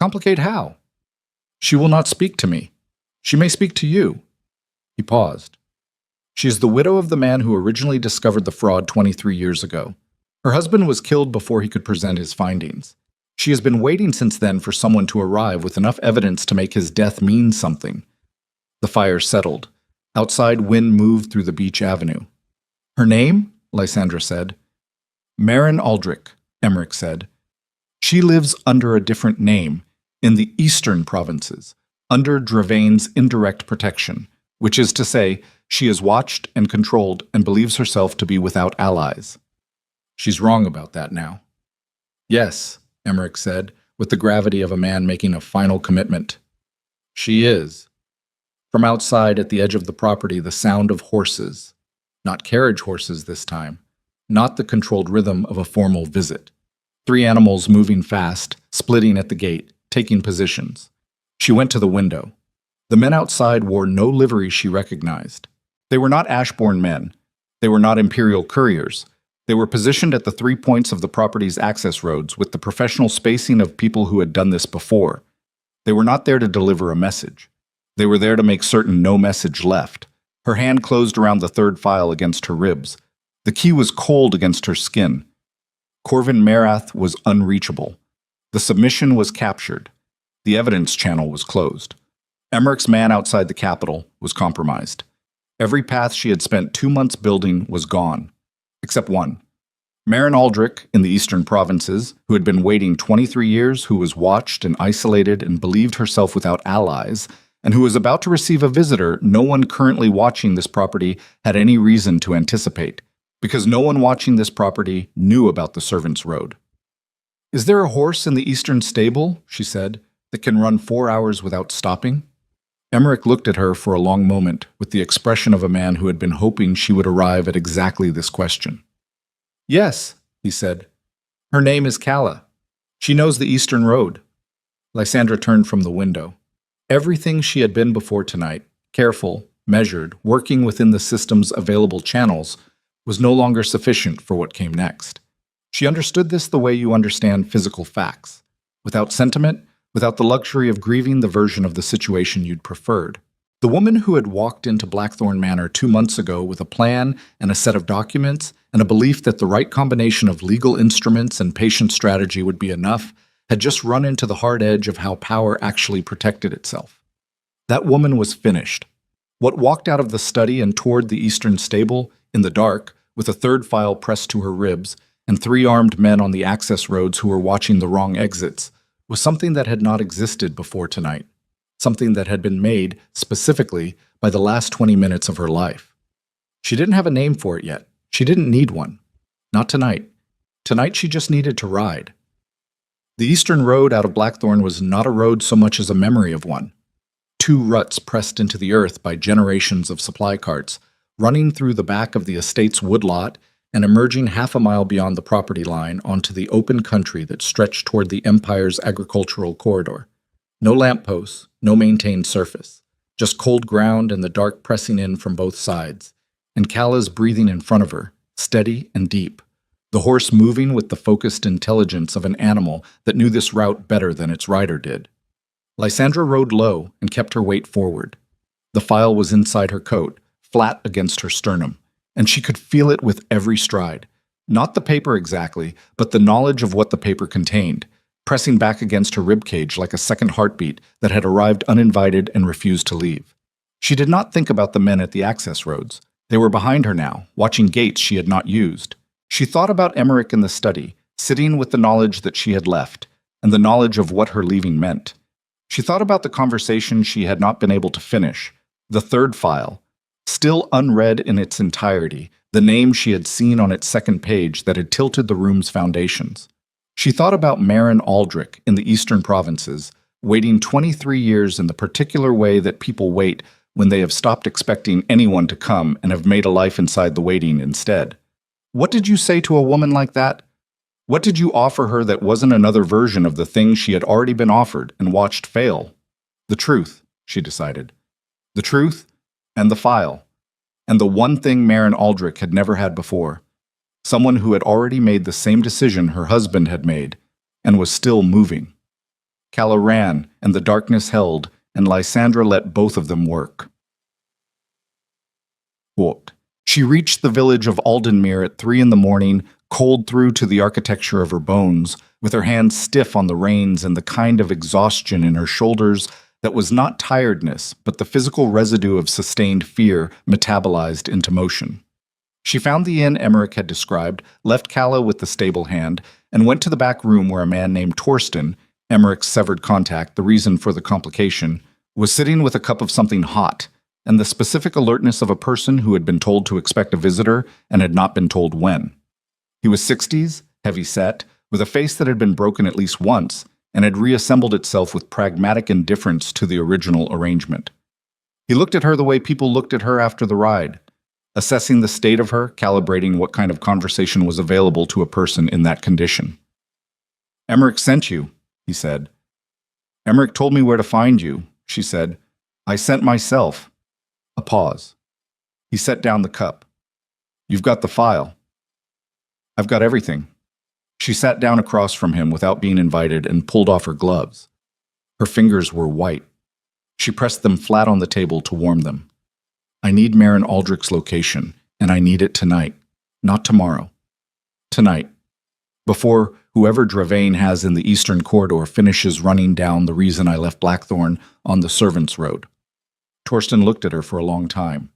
"Complicate how?" "She will not speak to me. She may speak to you." He paused. "She is the widow of the man who originally discovered the fraud 23 years ago. Her husband was killed before he could present his findings. She has been waiting since then for someone to arrive with enough evidence to make his death mean something." The fire settled. Outside, wind moved through the beach avenue. "Her name?" Lysandra said. "Marin Aldrich," Emmerich said. "She lives under a different name, in the eastern provinces, under Dravain's indirect protection, which is to say, she is watched and controlled and believes herself to be without allies." "She's wrong about that now." "Yes," Emmerich said, with the gravity of a man making a final commitment. "She is." From outside at the edge of the property, the sound of horses. Not carriage horses this time. Not the controlled rhythm of a formal visit. 3 animals moving fast, splitting at the gate, taking positions. She went to the window. The men outside wore no livery she recognized. They were not Ashbourne men. They were not Imperial couriers. They were positioned at the 3 points of the property's access roads with the professional spacing of people who had done this before. They were not there to deliver a message. They were there to make certain no message left. Her hand closed around the third file against her ribs. The key was cold against her skin. Corvin Marath was unreachable. The submission was captured. The evidence channel was closed. Emmerich's man outside the capital was compromised. Every path she had spent 2 months building was gone, except one. Maren Aldrich in the eastern provinces, who had been waiting 23 years, who was watched and isolated and believed herself without allies, and who was about to receive a visitor no one currently watching this property had any reason to anticipate, because no one watching this property knew about the servants' road. "Is there a horse in the eastern stable," she said, "that can run 4 hours without stopping?" Emmerich looked at her for a long moment with the expression of a man who had been hoping she would arrive at exactly this question. "Yes," he said. "Her name is Calla. She knows the eastern road." Lysandra turned from the window. Everything she had been before tonight, careful, measured, working within the system's available channels, was no longer sufficient for what came next. She understood this the way you understand physical facts, without sentiment, without the luxury of grieving the version of the situation you'd preferred. The woman who had walked into Blackthorn Manor 2 months ago with a plan and a set of documents and a belief that the right combination of legal instruments and patient strategy would be enough had just run into the hard edge of how power actually protected itself. That woman was finished. What walked out of the study and toward the eastern stable, in the dark, with a third file pressed to her ribs, and 3 armed men on the access roads who were watching the wrong exits, was something that had not existed before tonight, something that had been made, specifically, by the last 20 minutes of her life. She didn't have a name for it yet. She didn't need one. Not tonight. Tonight she just needed to ride. The eastern road out of Blackthorn was not a road so much as a memory of one. 2 ruts pressed into the earth by generations of supply carts, running through the back of the estate's woodlot and emerging half a mile beyond the property line onto the open country that stretched toward the Empire's agricultural corridor. No lampposts, no maintained surface, just cold ground and the dark pressing in from both sides, and Calla's breathing in front of her, steady and deep, the horse moving with the focused intelligence of an animal that knew this route better than its rider did. Lysandra rode low and kept her weight forward. The file was inside her coat, flat against her sternum, and she could feel it with every stride. Not the paper exactly, but the knowledge of what the paper contained, pressing back against her ribcage like a second heartbeat that had arrived uninvited and refused to leave. She did not think about the men at the access roads. They were behind her now, watching gates she had not used. She thought about Emmerich in the study, sitting with the knowledge that she had left, and the knowledge of what her leaving meant. She thought about the conversation she had not been able to finish, the third file, still unread in its entirety, the name she had seen on its second page that had tilted the room's foundations. She thought about Maren Aldrich in the eastern provinces, waiting 23 years in the particular way that people wait when they have stopped expecting anyone to come and have made a life inside the waiting instead. What did you say to a woman like that? What did you offer her that wasn't another version of the thing she had already been offered and watched fail? The truth, she decided. The truth and the file. And the one thing Maren Aldrich had never had before. Someone who had already made the same decision her husband had made and was still moving. Calla ran, and the darkness held, and Lysandra let both of them work. Quote, she reached the village of Aldenmere at 3 a.m, cold through to the architecture of her bones, with her hands stiff on the reins and the kind of exhaustion in her shoulders that was not tiredness, but the physical residue of sustained fear metabolized into motion. She found the inn Emmerich had described, left Calla with the stable hand, and went to the back room where a man named Torsten, Emmerich's severed contact, the reason for the complication, was sitting with a cup of something hot, and the specific alertness of a person who had been told to expect a visitor and had not been told when. He was 60s, heavy-set, with a face that had been broken at least once, and had reassembled itself with pragmatic indifference to the original arrangement. He looked at her the way people looked at her after the ride, assessing the state of her, calibrating what kind of conversation was available to a person in that condition. Emmerich sent you, he said. Emmerich told me where to find you, she said. I sent myself. A pause. He set down the cup. You've got the file. I've got everything. She sat down across from him without being invited and pulled off her gloves. Her fingers were white. She pressed them flat on the table to warm them. I need Maren Aldrich's location, and I need it tonight, not tomorrow. Tonight. before whoever Dravain has in the eastern corridor finishes running down the reason I left Blackthorn on the servants' road. Torsten looked at her for a long time.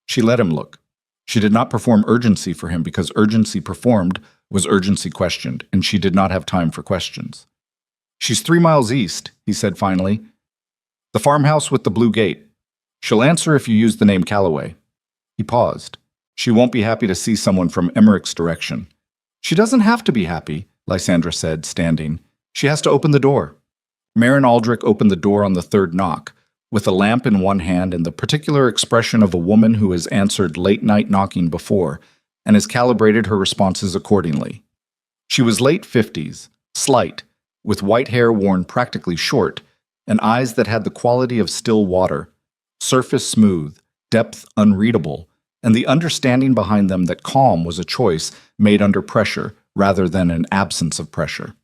She let him look. She did not perform urgency for him because urgency performed was urgency questioned, and she did not have time for questions. "She's 3 miles east," he said finally. "The farmhouse with the blue gate. She'll answer if you use the name Calloway." He paused. "She won't be happy to see someone from Emmerich's direction." "She doesn't have to be happy," Lysandra said, standing. "She has to open the door." Marin Aldrich opened the door on the third knock, with a lamp in one hand and the particular expression of a woman who has answered late-night knocking before and has calibrated her responses accordingly. She was late 50s, slight, with white hair worn practically short, and eyes that had the quality of still water, surface smooth, depth unreadable, and the understanding behind them that calm was a choice made under pressure rather than an absence of pressure.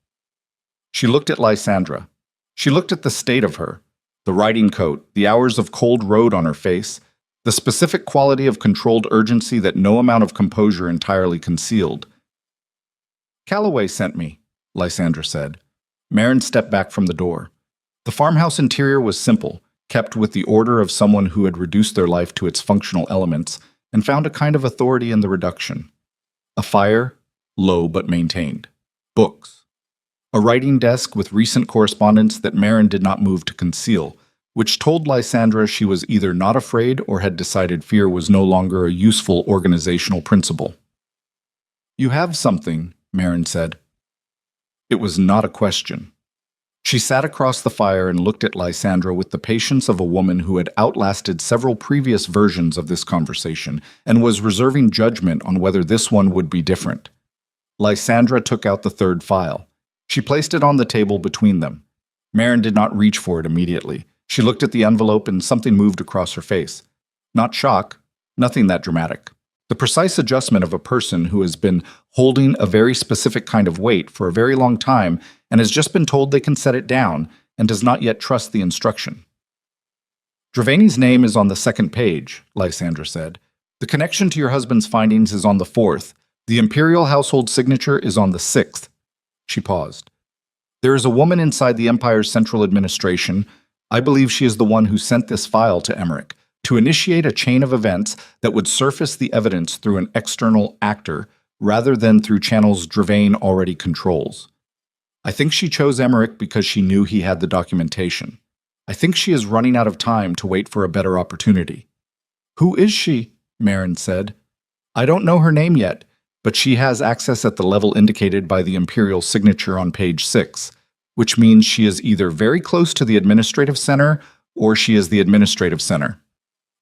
She looked at Lysandra. She looked at the state of her, the riding coat, the hours of cold road on her face, the specific quality of controlled urgency that no amount of composure entirely concealed. "Calloway sent me," Lysandra said. Marin stepped back from the door. The farmhouse interior was simple, kept with the order of someone who had reduced their life to its functional elements and found a kind of authority in the reduction. A fire, low but maintained. Books. A writing desk with recent correspondence that Marin did not move to conceal, which told Lysandra she was either not afraid or had decided fear was no longer a useful organizational principle. "You have something," Marin said. It was not a question. She sat across the fire and looked at Lysandra with the patience of a woman who had outlasted several previous versions of this conversation and was reserving judgment on whether this one would be different. Lysandra took out the third file. She placed it on the table between them. Marin did not reach for it immediately. She looked at the envelope and something moved across her face. Not shock, nothing that dramatic. The precise adjustment of a person who has been holding a very specific kind of weight for a very long time and has just been told they can set it down and does not yet trust the instruction. "Dravani's name is on the second page," Lysandra said. "The connection to your husband's findings is on the fourth. The imperial household signature is on the sixth." She paused. "There is a woman inside the Empire's central administration. I believe she is the one who sent this file to Emmerich, to initiate a chain of events that would surface the evidence through an external actor rather than through channels Dravain already controls. I think she chose Emmerich because she knew he had the documentation. I think she is running out of time to wait for a better opportunity." "Who is she?" Marin said. "I don't know her name yet, but she has access at the level indicated by the Imperial signature on page 6, which means she is either very close to the administrative center or she is the administrative center."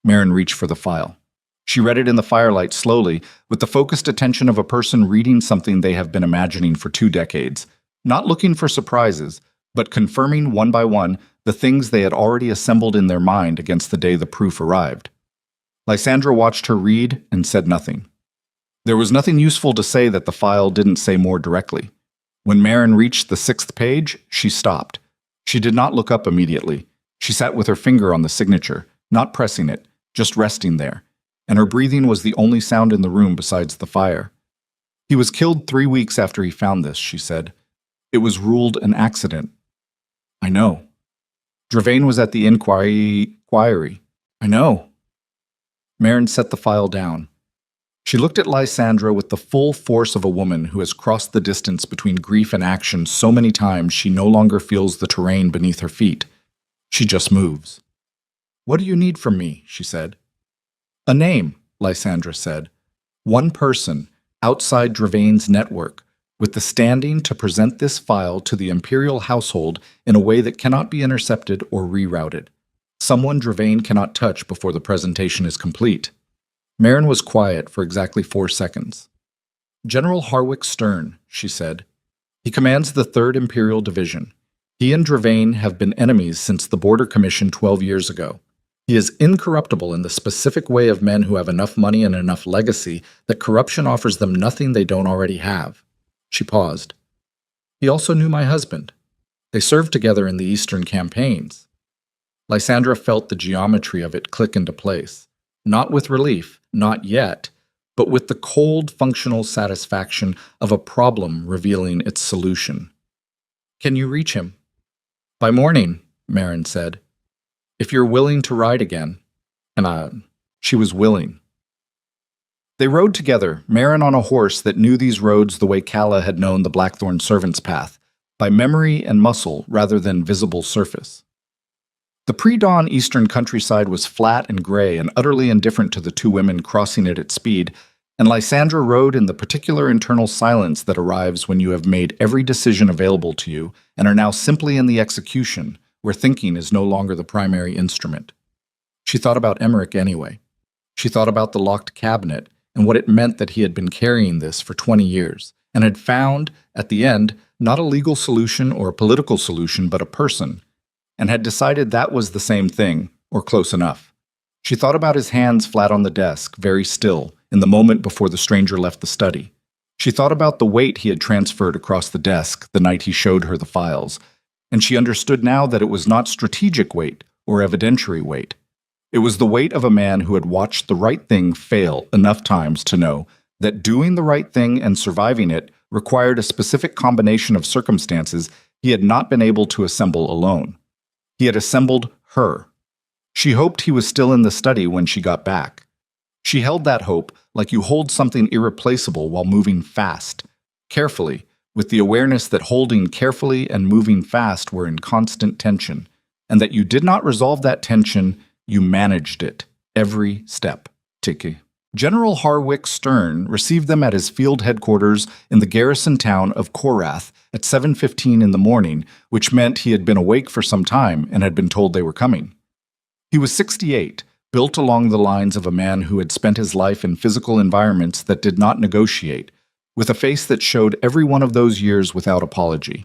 Marin reached for the file. She read it in the firelight slowly, with the focused attention of a person reading something they have been imagining for 2 decades, not looking for surprises, but confirming one by one the things they had already assembled in their mind against the day the proof arrived. Lysandra watched her read and said nothing. There was nothing useful to say that the file didn't say more directly. When Marin reached the 6th page, she stopped. She did not look up immediately. She sat with her finger on the signature, not pressing it, just resting there, and her breathing was the only sound in the room besides the fire. "He was killed 3 weeks after he found this," she said. "It was ruled an accident." "I know." "Dravain was at the inquiry. I know." Marin set the file down. She looked at Lysandra with the full force of a woman who has crossed the distance between grief and action so many times she no longer feels the terrain beneath her feet. She just moves. "What do you need from me?" she said. "A name," Lysandra said. "One person, outside Dravain's network, with the standing to present this file to the Imperial household in a way that cannot be intercepted or rerouted. Someone Dravain cannot touch before the presentation is complete." Marin was quiet for exactly 4 seconds. "General Harwick Stern," she said. "He commands the 3rd Imperial Division. He and Dravain have been enemies since the Border Commission 12 years ago. He is incorruptible in the specific way of men who have enough money and enough legacy that corruption offers them nothing they don't already have." She paused. "He also knew my husband. They served together in the Eastern campaigns." Lysandra felt the geometry of it click into place. Not with relief, not yet, but with the cold, functional satisfaction of a problem revealing its solution. "Can you reach him?" "By morning," Marin said. "If you're willing to ride again." And she was willing. They rode together, Marin on a horse that knew these roads the way Calla had known the Blackthorn servant's path, by memory and muscle rather than visible surface. The pre-dawn eastern countryside was flat and gray and utterly indifferent to the two women crossing it at speed, and Lysandra rode in the particular internal silence that arrives when you have made every decision available to you and are now simply in the execution, where thinking is no longer the primary instrument. She thought about Emmerich anyway. She thought about the locked cabinet and what it meant that he had been carrying this for 20 years, and had found, at the end, not a legal solution or a political solution, but a person, and had decided that was the same thing, or close enough. She thought about his hands flat on the desk, very still, in the moment before the stranger left the study. She thought about the weight he had transferred across the desk the night he showed her the files, and she understood now that it was not strategic weight or evidentiary weight. It was the weight of a man who had watched the right thing fail enough times to know that doing the right thing and surviving it required a specific combination of circumstances he had not been able to assemble alone. He had assembled her. She hoped he was still in the study when she got back. She held that hope like you hold something irreplaceable while moving fast, carefully, with the awareness that holding carefully and moving fast were in constant tension, and that you did not resolve that tension, you managed it, every step. Tiki. General Harwick Stern received them at his field headquarters in the garrison town of Korath at 7:15 in the morning, which meant he had been awake for some time and had been told they were coming. He was 68, built along the lines of a man who had spent his life in physical environments that did not negotiate, with a face that showed every one of those years without apology.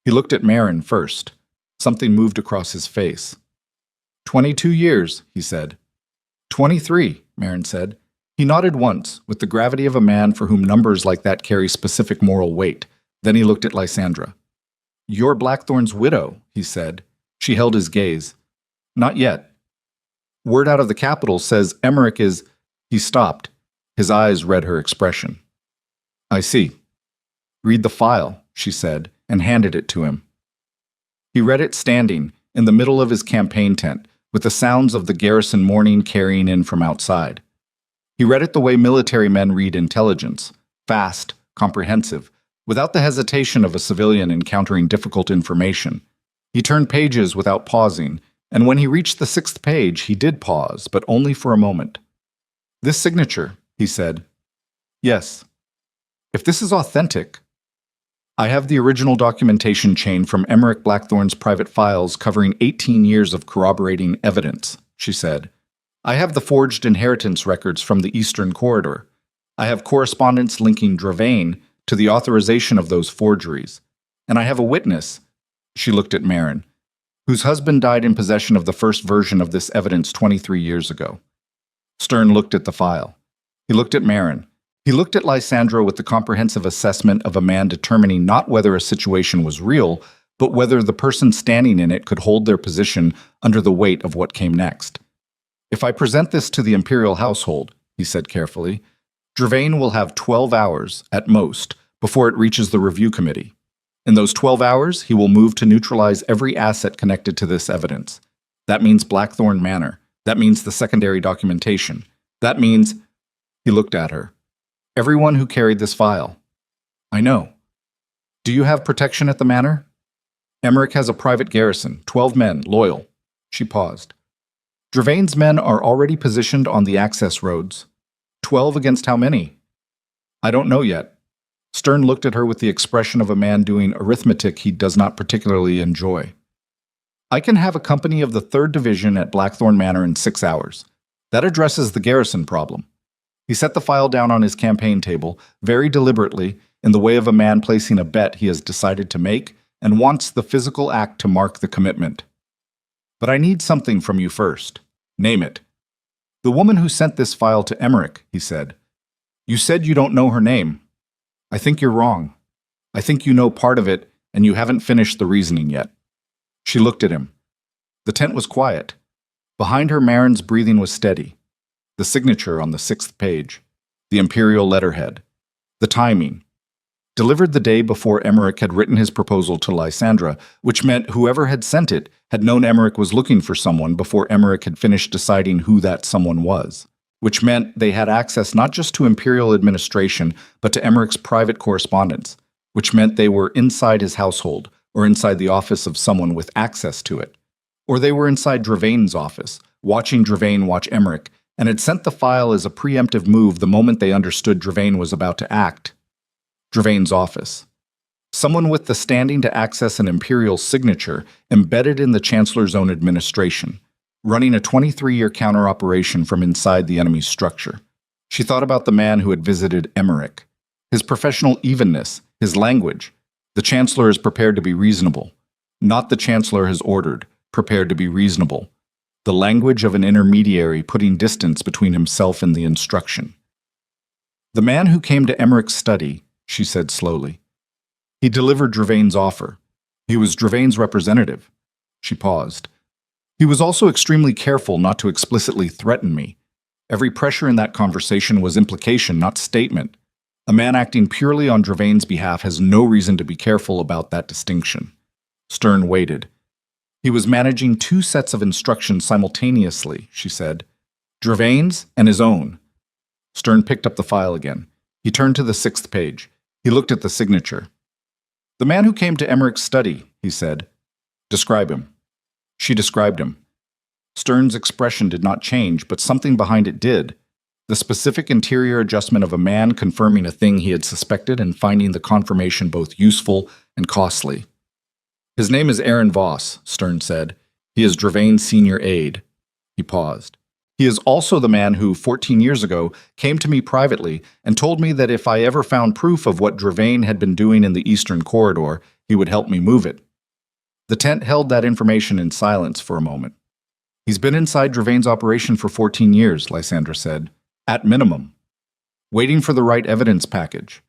He looked at Marin first. Something moved across his face. 22 years, he said. 23, Marin said. He nodded once, with the gravity of a man for whom numbers like that carry specific moral weight. Then he looked at Lysandra. "You're Blackthorn's widow," he said. She held his gaze. "Not yet. Word out of the capital says Emmerich is—" He stopped. His eyes read her expression. "I see. Read the file," she said, and handed it to him. He read it standing, in the middle of his campaign tent, with the sounds of the garrison morning carrying in from outside. He read it the way military men read intelligence, fast, comprehensive, without the hesitation of a civilian encountering difficult information. He turned pages without pausing, and when he reached the 6th page, he did pause, but only for a moment. "This signature," he said. "Yes. If this is authentic—" "I have the original documentation chain from Emmerich Blackthorn's private files covering 18 years of corroborating evidence," she said. "I have the forged inheritance records from the Eastern Corridor. I have correspondence linking Dravain to the authorization of those forgeries. And I have a witness," she looked at Marin, "whose husband died in possession of the first version of this evidence 23 years ago." Stern looked at the file. He looked at Marin. He looked at Lysandra with the comprehensive assessment of a man determining not whether a situation was real, but whether the person standing in it could hold their position under the weight of what came next. "If I present this to the imperial household," he said carefully, "Dravain will have 12 hours, at most, before it reaches the review committee. In those 12 hours, he will move to neutralize every asset connected to this evidence. That means Blackthorn Manor. That means the secondary documentation. That means—" He looked at her. "Everyone who carried this file." "I know. Do you have protection at the manor?" "Emmerich has a private garrison, 12 men, loyal." She paused. "Dravain's men are already positioned on the access roads. 12 against how many?" "I don't know yet." Stern looked at her with the expression of a man doing arithmetic he does not particularly enjoy. "I can have a company of the 3rd Division at Blackthorn Manor in 6 hours. That addresses the garrison problem." He set the file down on his campaign table, very deliberately, in the way of a man placing a bet he has decided to make and wants the physical act to mark the commitment. "But I need something from you first. Name it." "The woman who sent this file to Emmerich," he said. "You said you don't know her name. I think you're wrong. I think you know part of it, and you haven't finished the reasoning yet." She looked at him. The tent was quiet. Behind her, Marin's breathing was steady. The signature on the 6th page. the imperial letterhead. The timing. Delivered the day before Emmerich had written his proposal to Lysandra, which meant whoever had sent it had known Emmerich was looking for someone before Emmerich had finished deciding who that someone was, which meant they had access not just to imperial administration, but to Emmerich's private correspondence, which meant they were inside his household, or inside the office of someone with access to it. Or they were inside Dravain's office, watching Dravain watch Emmerich, and had sent the file as a preemptive move the moment they understood Dravain was about to act. Dravain's office. Someone with the standing to access an imperial signature embedded in the Chancellor's own administration, running a 23-year counter-operation from inside the enemy's structure. She thought about the man who had visited Emmerich. His professional evenness, his language. The Chancellor is prepared to be reasonable. Not the Chancellor has ordered, prepared to be reasonable. The language of an intermediary putting distance between himself and the instruction. The man who came to Emmerich's study, she said slowly. He delivered Dravain's offer. He was Dravain's representative. She paused. He was also extremely careful not to explicitly threaten me. Every pressure in that conversation was implication, not statement. A man acting purely on Dravain's behalf has no reason to be careful about that distinction. Stern waited. He was managing two sets of instructions simultaneously, she said. Dravain's and his own. Stern picked up the file again. He turned to the 6th page. He looked at the signature. The man who came to Emmerich's study, he said. Describe him. She described him. Stern's expression did not change, but something behind it did. The specific interior adjustment of a man confirming a thing he had suspected and finding the confirmation both useful and costly. His name is Aaron Voss, Stern said. He is Dravain's senior aide. He paused. He is also the man who, 14 years ago, came to me privately and told me that if I ever found proof of what Dravain had been doing in the Eastern Corridor, he would help me move it. The tent held that information in silence for a moment. He's been inside Dravain's operation for 14 years, Lysandra said. At minimum. Waiting for the right evidence package.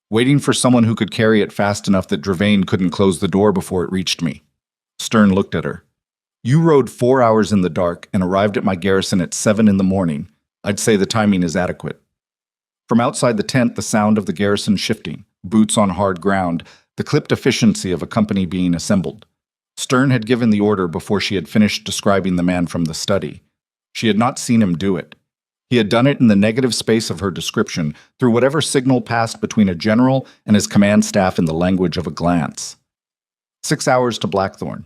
Waiting for someone who could carry it fast enough that Dravain couldn't close the door before it reached me. Stern looked at her. You rode 4 hours in the dark and arrived at my garrison at 7 in the morning. I'd say the timing is adequate. From outside the tent, the sound of the garrison shifting, boots on hard ground, the clipped efficiency of a company being assembled. Stern had given the order before she had finished describing the man from the study. She had not seen him do it. He had done it in the negative space of her description, through whatever signal passed between a general and his command staff in the language of a glance. 6 hours to Blackthorn.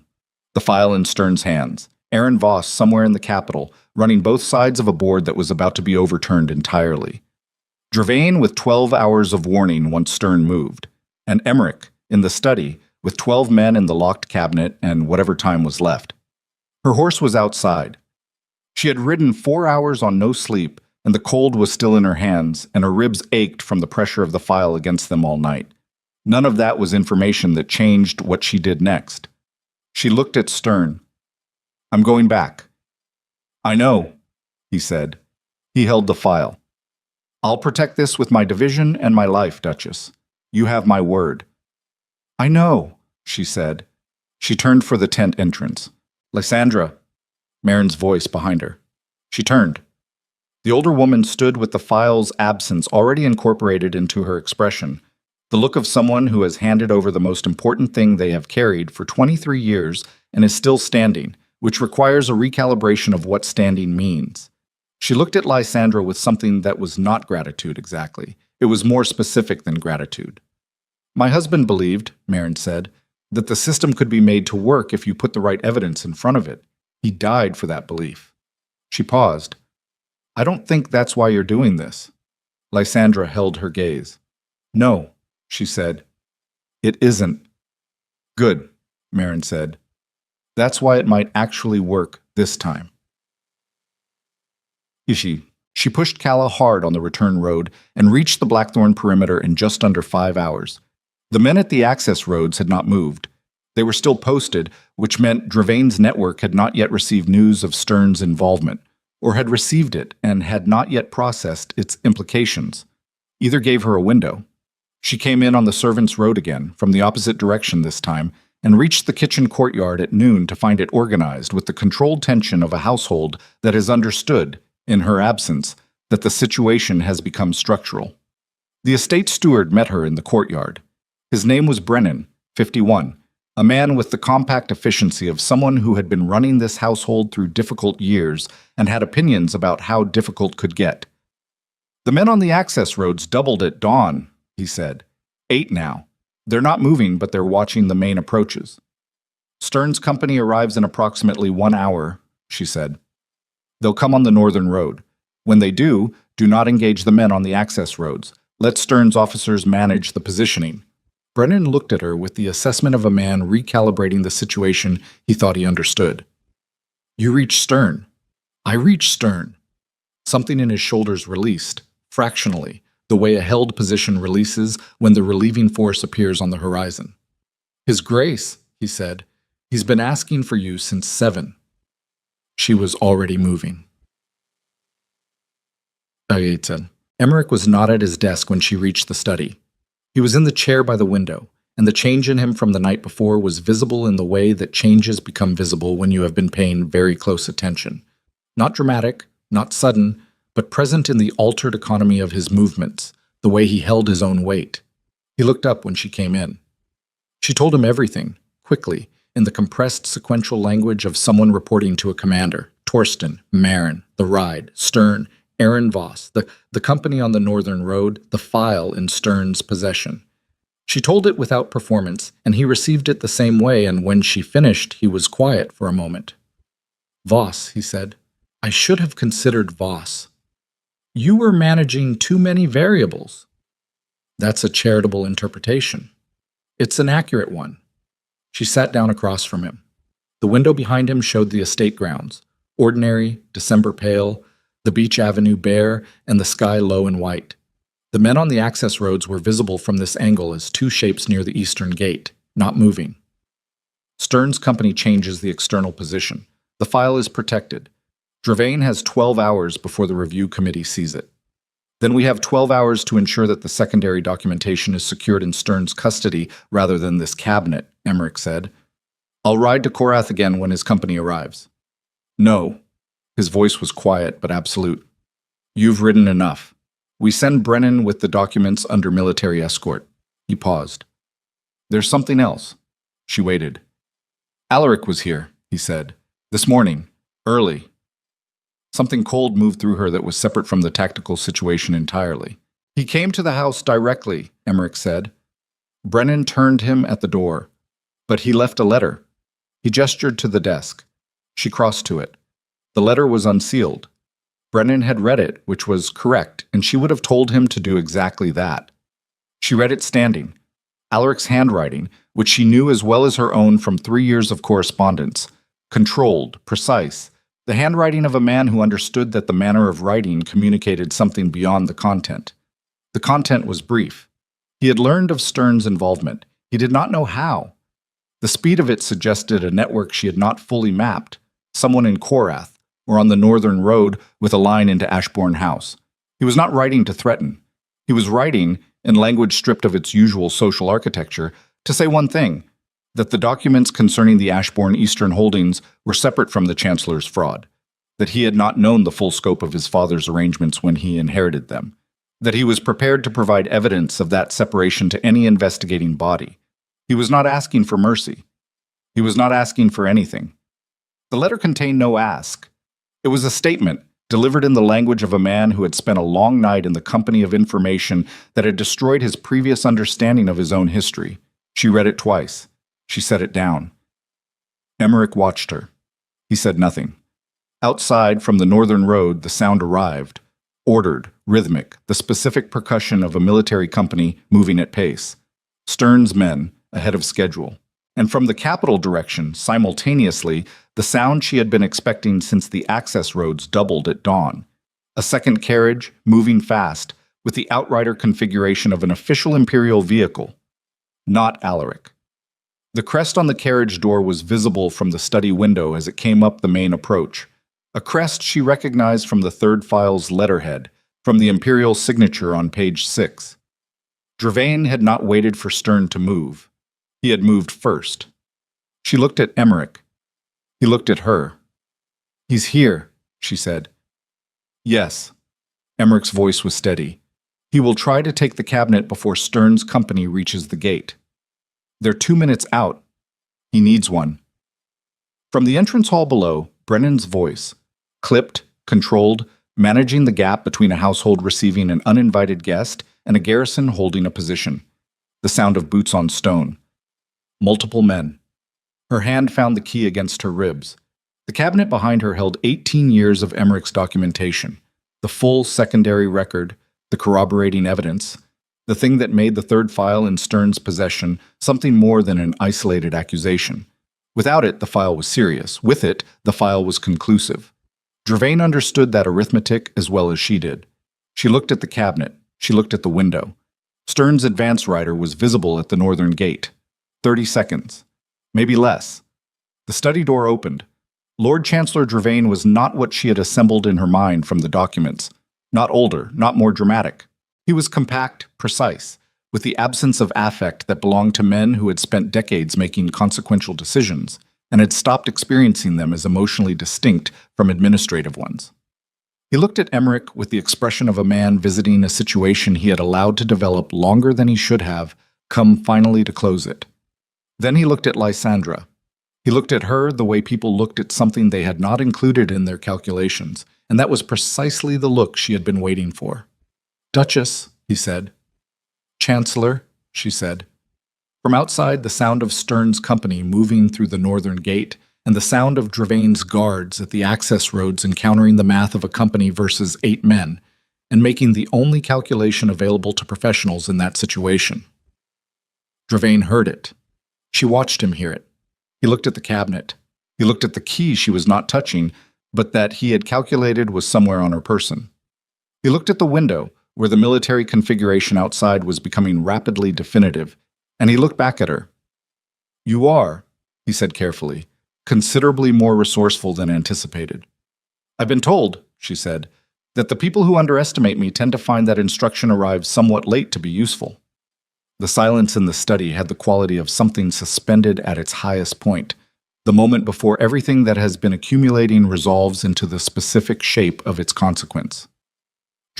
The file in Stern's hands. Aaron Voss somewhere in the capital, running both sides of a board that was about to be overturned entirely. Dravain with 12 hours of warning once Stern moved. And Emmerich, in the study, with 12 men in the locked cabinet and whatever time was left. Her horse was outside. She had ridden 4 hours on no sleep, and the cold was still in her hands, and her ribs ached from the pressure of the file against them all night. None of that was information that changed what she did next. She looked at Stern. I'm going back. I know, he said. He held the file. I'll protect this with my division and my life, Duchess. You have my word. I know, she said. She turned for the tent entrance. Lysandra. Marin's voice behind her. She turned. The older woman stood with the file's absence already incorporated into her expression, the look of someone who has handed over the most important thing they have carried for 23 years and is still standing, which requires a recalibration of what standing means. She looked at Lysandra with something that was not gratitude exactly. It was more specific than gratitude. My husband believed, Marin said, that the system could be made to work if you put the right evidence in front of it. He died for that belief. She paused. I don't think that's why you're doing this. Lysandra held her gaze. No, she said. It isn't. Good, Marin said. That's why it might actually work this time. She pushed Calla hard on the return road and reached the Blackthorn perimeter in just under 5 hours. The men at the access roads had not moved. They were still posted, which meant Dravain's network had not yet received news of Stern's involvement, or had received it and had not yet processed its implications. Either gave her a window. She came in on the servants' road again, from the opposite direction this time, and reached the kitchen courtyard at noon to find it organized with the controlled tension of a household that has understood, in her absence, that the situation has become structural. The estate steward met her in the courtyard. His name was Brennan, 51, a man with the compact efficiency of someone who had been running this household through difficult years and had opinions about how difficult could get. "The men on the access roads doubled at dawn," he said. "8 now. They're not moving, but they're watching the main approaches." "Stern's company arrives in approximately 1 hour," she said. "They'll come on the northern road. When they do not engage the men on the access roads. Let Stern's officers manage the positioning." Brennan looked at her with the assessment of a man recalibrating the situation he thought he understood. "You reach Stern." "I reach Stern." Something in his shoulders released, fractionally, the way a held position releases when the relieving force appears on the horizon. "His Grace," he said, "he's been asking for you since 7. She was already moving. Agate said. Emmerich was not at his desk when she reached the study. He was in the chair by the window, and the change in him from the night before was visible in the way that changes become visible when you have been paying very close attention. Not dramatic, not sudden, but present in the altered economy of his movements, the way he held his own weight. He looked up when she came in. She told him everything, quickly, in the compressed sequential language of someone reporting to a commander. Torsten, Marin, the ride, Stern, Aaron Voss, the company on the northern road, the file in Stern's possession. She told it without performance, and he received it the same way, and when she finished, he was quiet for a moment. Voss, he said. I should have considered Voss. You were managing too many variables. That's a charitable interpretation. It's an accurate one. She sat down across from him. The window behind him showed the estate grounds, ordinary, December pale, the beach avenue bare, and the sky low and white. The men on the access roads were visible from this angle as two shapes near the eastern gate, not moving. Stern's company changes the external position. The file is protected. Dravain has 12 hours before the review committee sees it. Then we have 12 hours to ensure that the secondary documentation is secured in Stern's custody rather than this cabinet, Emmerich said. I'll ride to Korath again when his company arrives. No. His voice was quiet but absolute. You've ridden enough. We send Brennan with the documents under military escort. He paused. There's something else. She waited. Alaric was here, he said. This morning. Early. Something cold moved through her that was separate from the tactical situation entirely. He came to the house directly, Emmerich said. Brennan turned him at the door. But he left a letter. He gestured to the desk. She crossed to it. The letter was unsealed. Brennan had read it, which was correct, and she would have told him to do exactly that. She read it standing. Alaric's handwriting, which she knew as well as her own from 3 years of correspondence. Controlled, precise. The handwriting of a man who understood that the manner of writing communicated something beyond the content. The content was brief. He had learned of Stern's involvement. He did not know how. The speed of it suggested a network she had not fully mapped, someone in Korath, or on the northern road with a line into Ashbourne House. He was not writing to threaten. He was writing, in language stripped of its usual social architecture, to say one thing, that the documents concerning the Ashbourne Eastern holdings were separate from the Chancellor's fraud, that he had not known the full scope of his father's arrangements when he inherited them, that he was prepared to provide evidence of that separation to any investigating body. He was not asking for mercy. He was not asking for anything. The letter contained no ask. It was a statement, delivered in the language of a man who had spent a long night in the company of information that had destroyed his previous understanding of his own history. She read it twice. She set it down. Emmerich watched her. He said nothing. Outside, from the northern road, the sound arrived. Ordered, rhythmic, the specific percussion of a military company moving at pace. Stern's men, ahead of schedule. And from the capital direction, simultaneously, the sound she had been expecting since the access roads doubled at dawn. A second carriage, moving fast, with the outrider configuration of an official imperial vehicle. Not Alaric. The crest on the carriage door was visible from the study window as it came up the main approach. A crest she recognized from the third file's letterhead, from the imperial signature on page 6. Dravain had not waited for Stern to move. He had moved first. She looked at Emmerich. He looked at her. He's here, she said. Yes. Emmerich's voice was steady. He will try to take the cabinet before Stern's company reaches the gate. They're 2 minutes out. He needs one. From the entrance hall below, Brennan's voice, clipped, controlled, managing the gap between a household receiving an uninvited guest and a garrison holding a position. The sound of boots on stone. Multiple men. Her hand found the key against her ribs. The cabinet behind her held 18 years of Emmerich's documentation, the full secondary record, the corroborating evidence, the thing that made the third file in Stern's possession something more than an isolated accusation. Without it, the file was serious. With it, the file was conclusive. Gervain understood that arithmetic as well as she did. She looked at the cabinet. She looked at the window. Stern's advance rider was visible at the northern gate. 30 seconds. Maybe less. The study door opened. Lord Chancellor Gervain was not what she had assembled in her mind from the documents. Not older, not more dramatic. He was compact, precise, with the absence of affect that belonged to men who had spent decades making consequential decisions and had stopped experiencing them as emotionally distinct from administrative ones. He looked at Emmerich with the expression of a man visiting a situation he had allowed to develop longer than he should have, come finally to close it. Then he looked at Lysandra. He looked at her the way people looked at something they had not included in their calculations, and that was precisely the look she had been waiting for. "Duchess," he said. "Chancellor," she said. From outside, the sound of Stern's company moving through the northern gate and the sound of Gervain's guards at the access roads encountering the math of a company versus 8 men, and making the only calculation available to professionals in that situation. Gervain heard it. She watched him hear it. He looked at the cabinet. He looked at the key she was not touching, but that he had calculated was somewhere on her person. He looked at the window, where the military configuration outside was becoming rapidly definitive, and he looked back at her. "You are," he said carefully, "considerably more resourceful than anticipated." "I've been told," she said, "that the people who underestimate me tend to find that instruction arrives somewhat late to be useful." The silence in the study had the quality of something suspended at its highest point, the moment before everything that has been accumulating resolves into the specific shape of its consequence.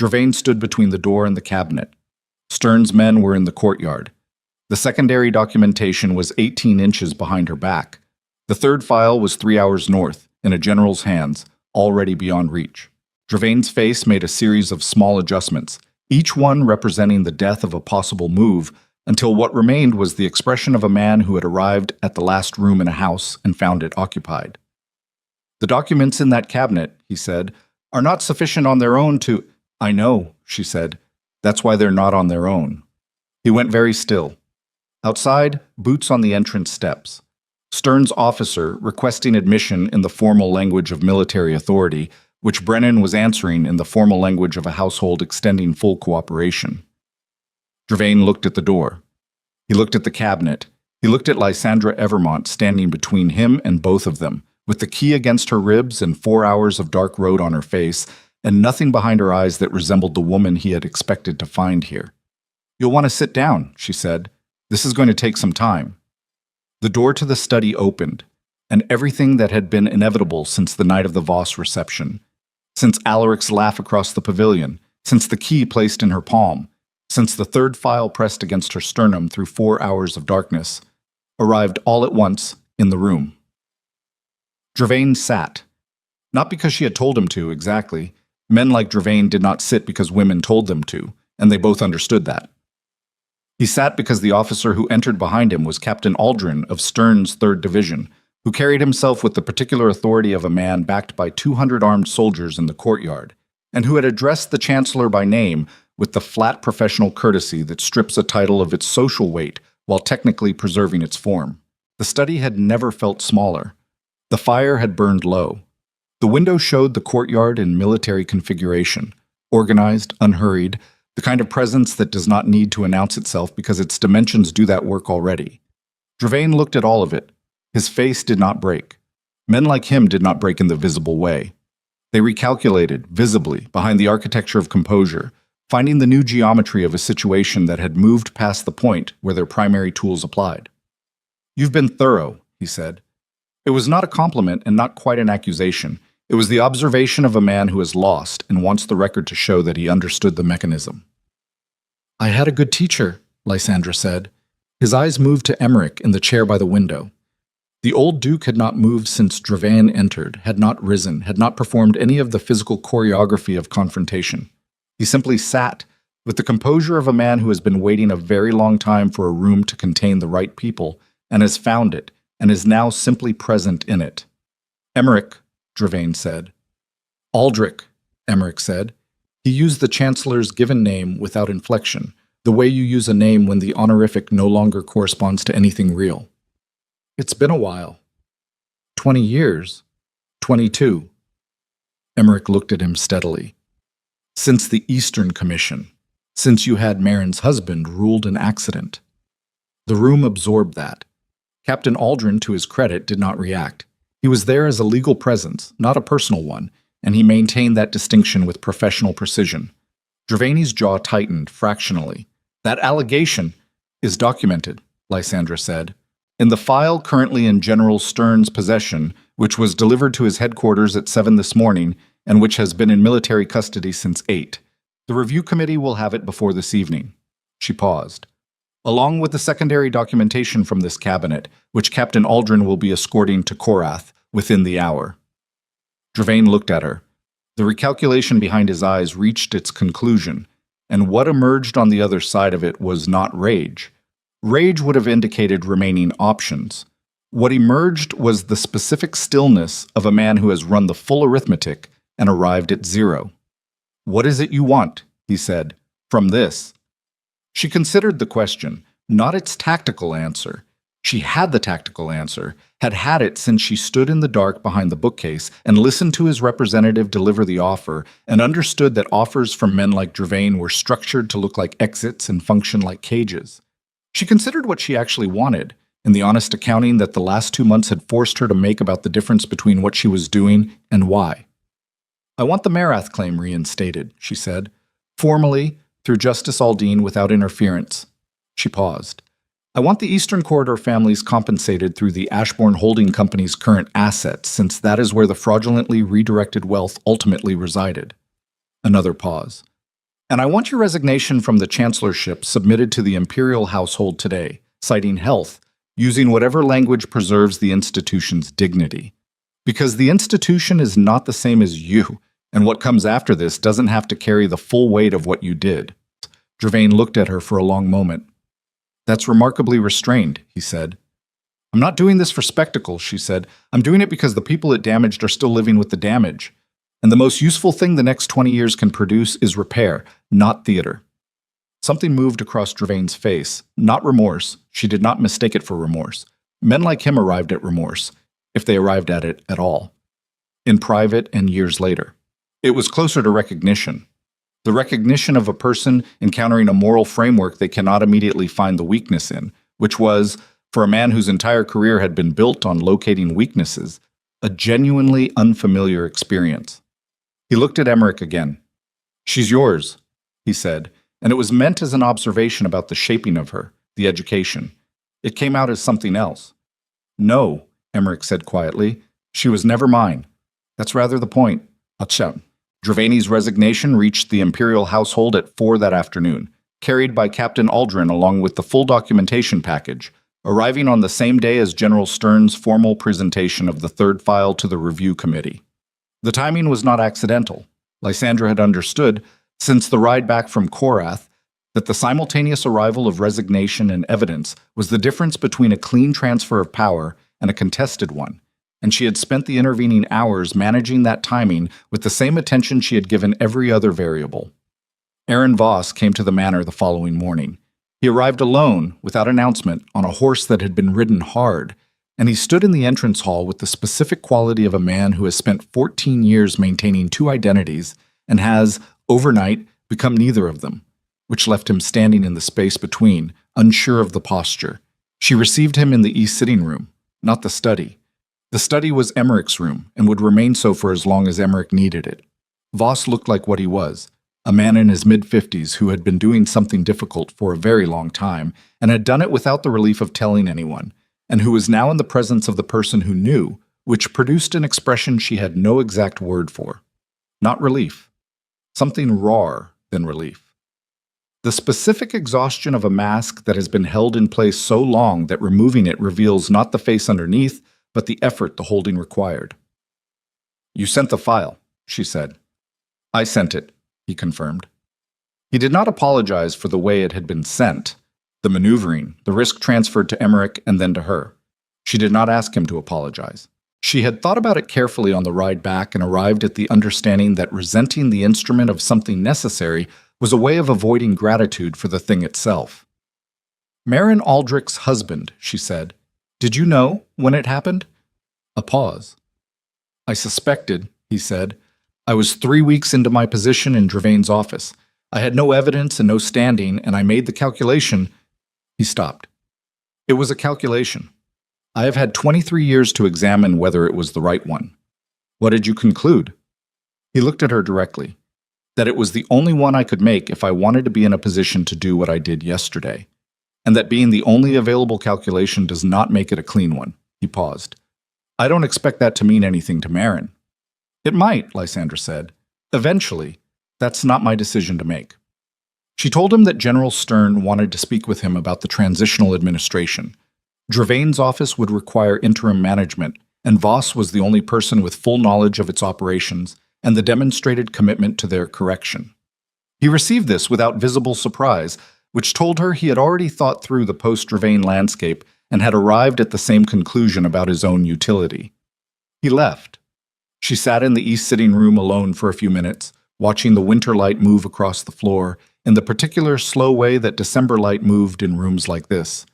Gervain stood between the door and the cabinet. Stern's men were in the courtyard. The secondary documentation was 18 inches behind her back. The third file was 3 hours north, in a general's hands, already beyond reach. Gervain's face made a series of small adjustments, each one representing the death of a possible move, until what remained was the expression of a man who had arrived at the last room in a house and found it occupied. "The documents in that cabinet," he said, "are not sufficient on their own to—" "I know," she said. "That's why they're not on their own." He went very still. Outside, boots on the entrance steps. Stern's officer requesting admission in the formal language of military authority, which Brennan was answering in the formal language of a household extending full cooperation. Gervain looked at the door. He looked at the cabinet. He looked at Lysandra Evermont standing between him and both of them, with the key against her ribs and 4 hours of dark road on her face, and nothing behind her eyes that resembled the woman he had expected to find here. "You'll want to sit down," she said. "This is going to take some time." The door to the study opened, and everything that had been inevitable since the night of the Voss reception, since Alaric's laugh across the pavilion, since the key placed in her palm, since the third file pressed against her sternum through 4 hours of darkness, arrived all at once in the room. Gervain sat. Not because she had told him to, exactly. Men like Gervain did not sit because women told them to, and they both understood that. He sat because the officer who entered behind him was Captain Aldrin of Stern's 3rd Division, who carried himself with the particular authority of a man backed by 200 armed soldiers in the courtyard, and who had addressed the Chancellor by name with the flat professional courtesy that strips a title of its social weight while technically preserving its form. The study had never felt smaller. The fire had burned low. The window showed the courtyard in military configuration, organized, unhurried, the kind of presence that does not need to announce itself because its dimensions do that work already. Gervain looked at all of it. His face did not break. Men like him did not break in the visible way. They recalculated, visibly, behind the architecture of composure, finding the new geometry of a situation that had moved past the point where their primary tools applied. "You've been thorough," he said. It was not a compliment and not quite an accusation. It was the observation of a man who is lost and wants the record to show that he understood the mechanism. "I had a good teacher," Lysandra said. His eyes moved to Emmerich in the chair by the window. The old duke had not moved since Dravain entered, had not risen, had not performed any of the physical choreography of confrontation. He simply sat, with the composure of a man who has been waiting a very long time for a room to contain the right people, and has found it, and is now simply present in it. "Emmerich," Dravain said. "Aldrich," Emmerich said. He used the Chancellor's given name without inflection, the way you use a name when the honorific no longer corresponds to anything real. "It's been a while." 20 years. 22. Emmerich looked at him steadily. "Since the Eastern Commission. Since you had Marin's husband ruled an accident." The room absorbed that. Captain Aldrin, to his credit, did not react. He was there as a legal presence, not a personal one, and he maintained that distinction with professional precision. Dravaini's jaw tightened fractionally. "That allegation is documented," Lysandra said. "In the file currently in General Stern's possession, which was delivered to his headquarters at 7 this morning, and which has been in military custody since 8. The review committee will have it before this evening." She paused. "Along with the secondary documentation from this cabinet, which Captain Aldrin will be escorting to Korath within the hour." Dravain looked at her. The recalculation behind his eyes reached its conclusion, and what emerged on the other side of it was not rage. Rage would have indicated remaining options. What emerged was the specific stillness of a man who has run the full arithmetic and arrived at 0. "What is it you want?" he said. "From this?" She considered the question, not its tactical answer. She had the tactical answer, had had it since she stood in the dark behind the bookcase and listened to his representative deliver the offer, and understood that offers from men like Dravain were structured to look like exits and function like cages. She considered what she actually wanted, and the honest accounting that the last 2 months had forced her to make about the difference between what she was doing and why. "I want the Marath claim reinstated," she said, "formally, through Justice Aldine without interference." She paused. "I want the Eastern Corridor families compensated through the Ashbourne Holding Company's current assets, since that is where the fraudulently redirected wealth ultimately resided." Another pause. "And I want your resignation from the chancellorship submitted to the imperial household today, citing health, using whatever language preserves the institution's dignity. Because the institution is not the same as you, and what comes after this doesn't have to carry the full weight of what you did." Dravain looked at her for a long moment. "That's remarkably restrained," he said. "I'm not doing this for spectacle," she said. "I'm doing it because the people it damaged are still living with the damage. And the most useful thing the next 20 years can produce is repair, not theater." Something moved across Dravain's face. Not remorse. She did not mistake it for remorse. Men like him arrived at remorse, if they arrived at it at all. In private and years later. It was closer to recognition. The recognition of a person encountering a moral framework they cannot immediately find the weakness in, which was, for a man whose entire career had been built on locating weaknesses, a genuinely unfamiliar experience. He looked at Emmerich again. "She's yours," he said, and it was meant as an observation about the shaping of her, the education. It came out as something else. "No," Emmerich said quietly, "she was never mine. That's rather the point." Acha. Dravaini's resignation reached the imperial household at 4 that afternoon, carried by Captain Aldrin along with the full documentation package, arriving on the same day as General Stern's formal presentation of the third file to the review committee. The timing was not accidental. Lysandra had understood, since the ride back from Korath, that the simultaneous arrival of resignation and evidence was the difference between a clean transfer of power and a contested one, and she had spent the intervening hours managing that timing with the same attention she had given every other variable. Aaron Voss came to the manor the following morning. He arrived alone, without announcement, on a horse that had been ridden hard, and he stood in the entrance hall with the specific quality of a man who has spent 14 years maintaining 2 identities and has, overnight, become neither of them, which left him standing in the space between, unsure of the posture. She received him in the east sitting room, not the study. The study was Emmerich's room, and would remain so for as long as Emmerich needed it. Voss looked like what he was, a man in his mid-50s who had been doing something difficult for a very long time, and had done it without the relief of telling anyone, and who was now in the presence of the person who knew, which produced an expression she had no exact word for. Not relief. Something rawer than relief. The specific exhaustion of a mask that has been held in place so long that removing it reveals not the face underneath, but the effort the holding required. "You sent the file," she said. "I sent it," he confirmed. He did not apologize for the way it had been sent, the maneuvering, the risk transferred to Emmerich and then to her. She did not ask him to apologize. She had thought about it carefully on the ride back and arrived at the understanding that resenting the instrument of something necessary was a way of avoiding gratitude for the thing itself. "Marin Aldrich's husband," she said. "Did you know when it happened?" A pause. "I suspected," he said. "I was 3 weeks into my position in Dravain's office. I had no evidence and no standing, and I made the calculation." He stopped. "It was a calculation. I have had 23 years to examine whether it was the right one." "What did you conclude?" He looked at her directly. "That it was the only one I could make if I wanted to be in a position to do what I did yesterday. And that being the only available calculation does not make it a clean one." He paused. "I don't expect that to mean anything to Marin." "It might," Lysandra said. "Eventually. That's not my decision to make." She told him that General Stern wanted to speak with him about the transitional administration. Dravain's office would require interim management, and Voss was the only person with full knowledge of its operations and the demonstrated commitment to their correction. He received this without visible surprise, which told her he had already thought through the post-Dravain landscape and had arrived at the same conclusion about his own utility. He left. She sat in the east sitting room alone for a few minutes, watching the winter light move across the floor in the particular slow way that December light moved in rooms like this,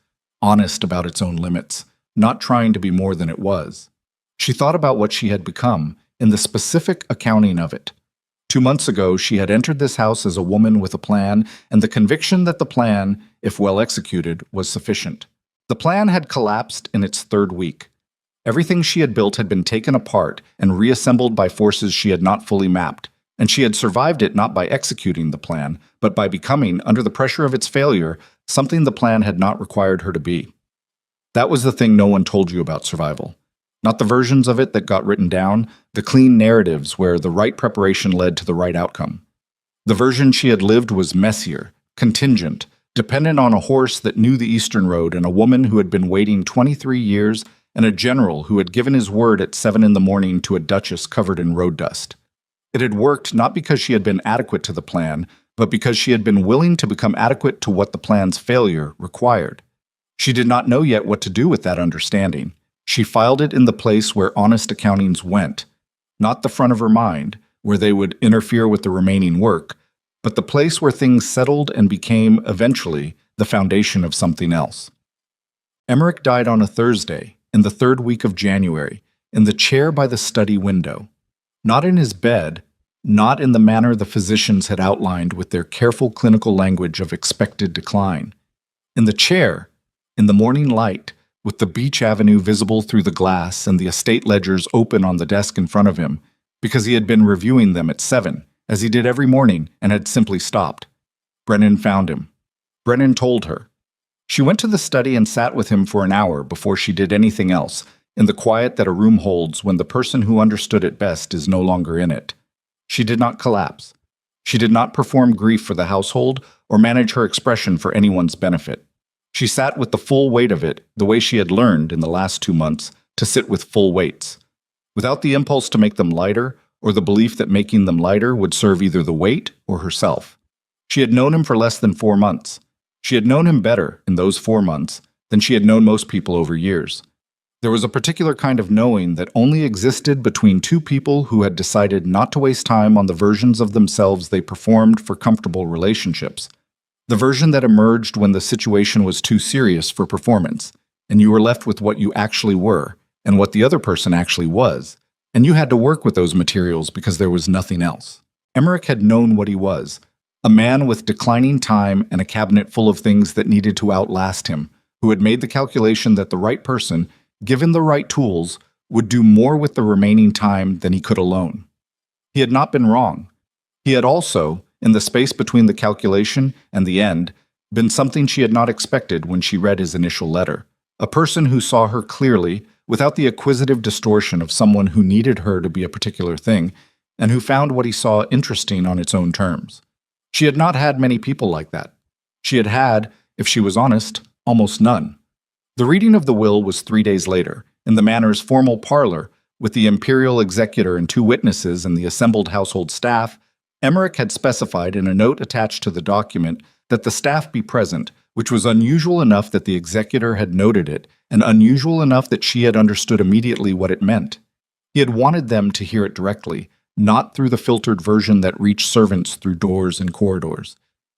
honest about its own limits, not trying to be more than it was. She thought about what she had become in the specific accounting of it. 2 months ago, she had entered this house as a woman with a plan and the conviction that the plan, if well executed, was sufficient. The plan had collapsed in its 3rd week. Everything she had built had been taken apart and reassembled by forces she had not fully mapped, and she had survived it not by executing the plan, but by becoming, under the pressure of its failure, something the plan had not required her to be. That was the thing no one told you about survival. Not the versions of it that got written down, the clean narratives where the right preparation led to the right outcome. The version she had lived was messier, contingent, dependent on a horse that knew the Eastern Road and a woman who had been waiting 23 years and a general who had given his word at 7 in the morning to a duchess covered in road dust. It had worked not because she had been adequate to the plan, but because she had been willing to become adequate to what the plan's failure required. She did not know yet what to do with that understanding. She filed it in the place where honest accountings went, not the front of her mind, where they would interfere with the remaining work, but the place where things settled and became, eventually, the foundation of something else. Emmerich died on a Thursday, in the 3rd week of January, in the chair by the study window. Not in his bed, not in the manner the physicians had outlined with their careful clinical language of expected decline. In the chair, in the morning light, with the beach avenue visible through the glass and the estate ledgers open on the desk in front of him, because he had been reviewing them at 7, as he did every morning, and had simply stopped. Brennan found him. Brennan told her. She went to the study and sat with him for an hour before she did anything else, in the quiet that a room holds when the person who understood it best is no longer in it. She did not collapse. She did not perform grief for the household or manage her expression for anyone's benefit. She sat with the full weight of it, the way she had learned in the last 2 months to sit with full weights, without the impulse to make them lighter or the belief that making them lighter would serve either the weight or herself. She had known him for less than 4 months. She had known him better in those 4 months than she had known most people over years. There was a particular kind of knowing that only existed between 2 people who had decided not to waste time on the versions of themselves they performed for comfortable relationships. The version that emerged when the situation was too serious for performance, and you were left with what you actually were, and what the other person actually was, and you had to work with those materials because there was nothing else. Emmerich had known what he was, a man with declining time and a cabinet full of things that needed to outlast him, who had made the calculation that the right person, given the right tools, would do more with the remaining time than he could alone. He had not been wrong. He had also, in the space between the calculation and the end, been something she had not expected when she read his initial letter. A person who saw her clearly, without the acquisitive distortion of someone who needed her to be a particular thing, and who found what he saw interesting on its own terms. She had not had many people like that. She had had, if she was honest, almost none. The reading of the will was 3 days later, in the manor's formal parlor, with the imperial executor and 2 witnesses and the assembled household staff. Emmerich had specified in a note attached to the document that the staff be present, which was unusual enough that the executor had noted it, and unusual enough that she had understood immediately what it meant. He had wanted them to hear it directly, not through the filtered version that reached servants through doors and corridors.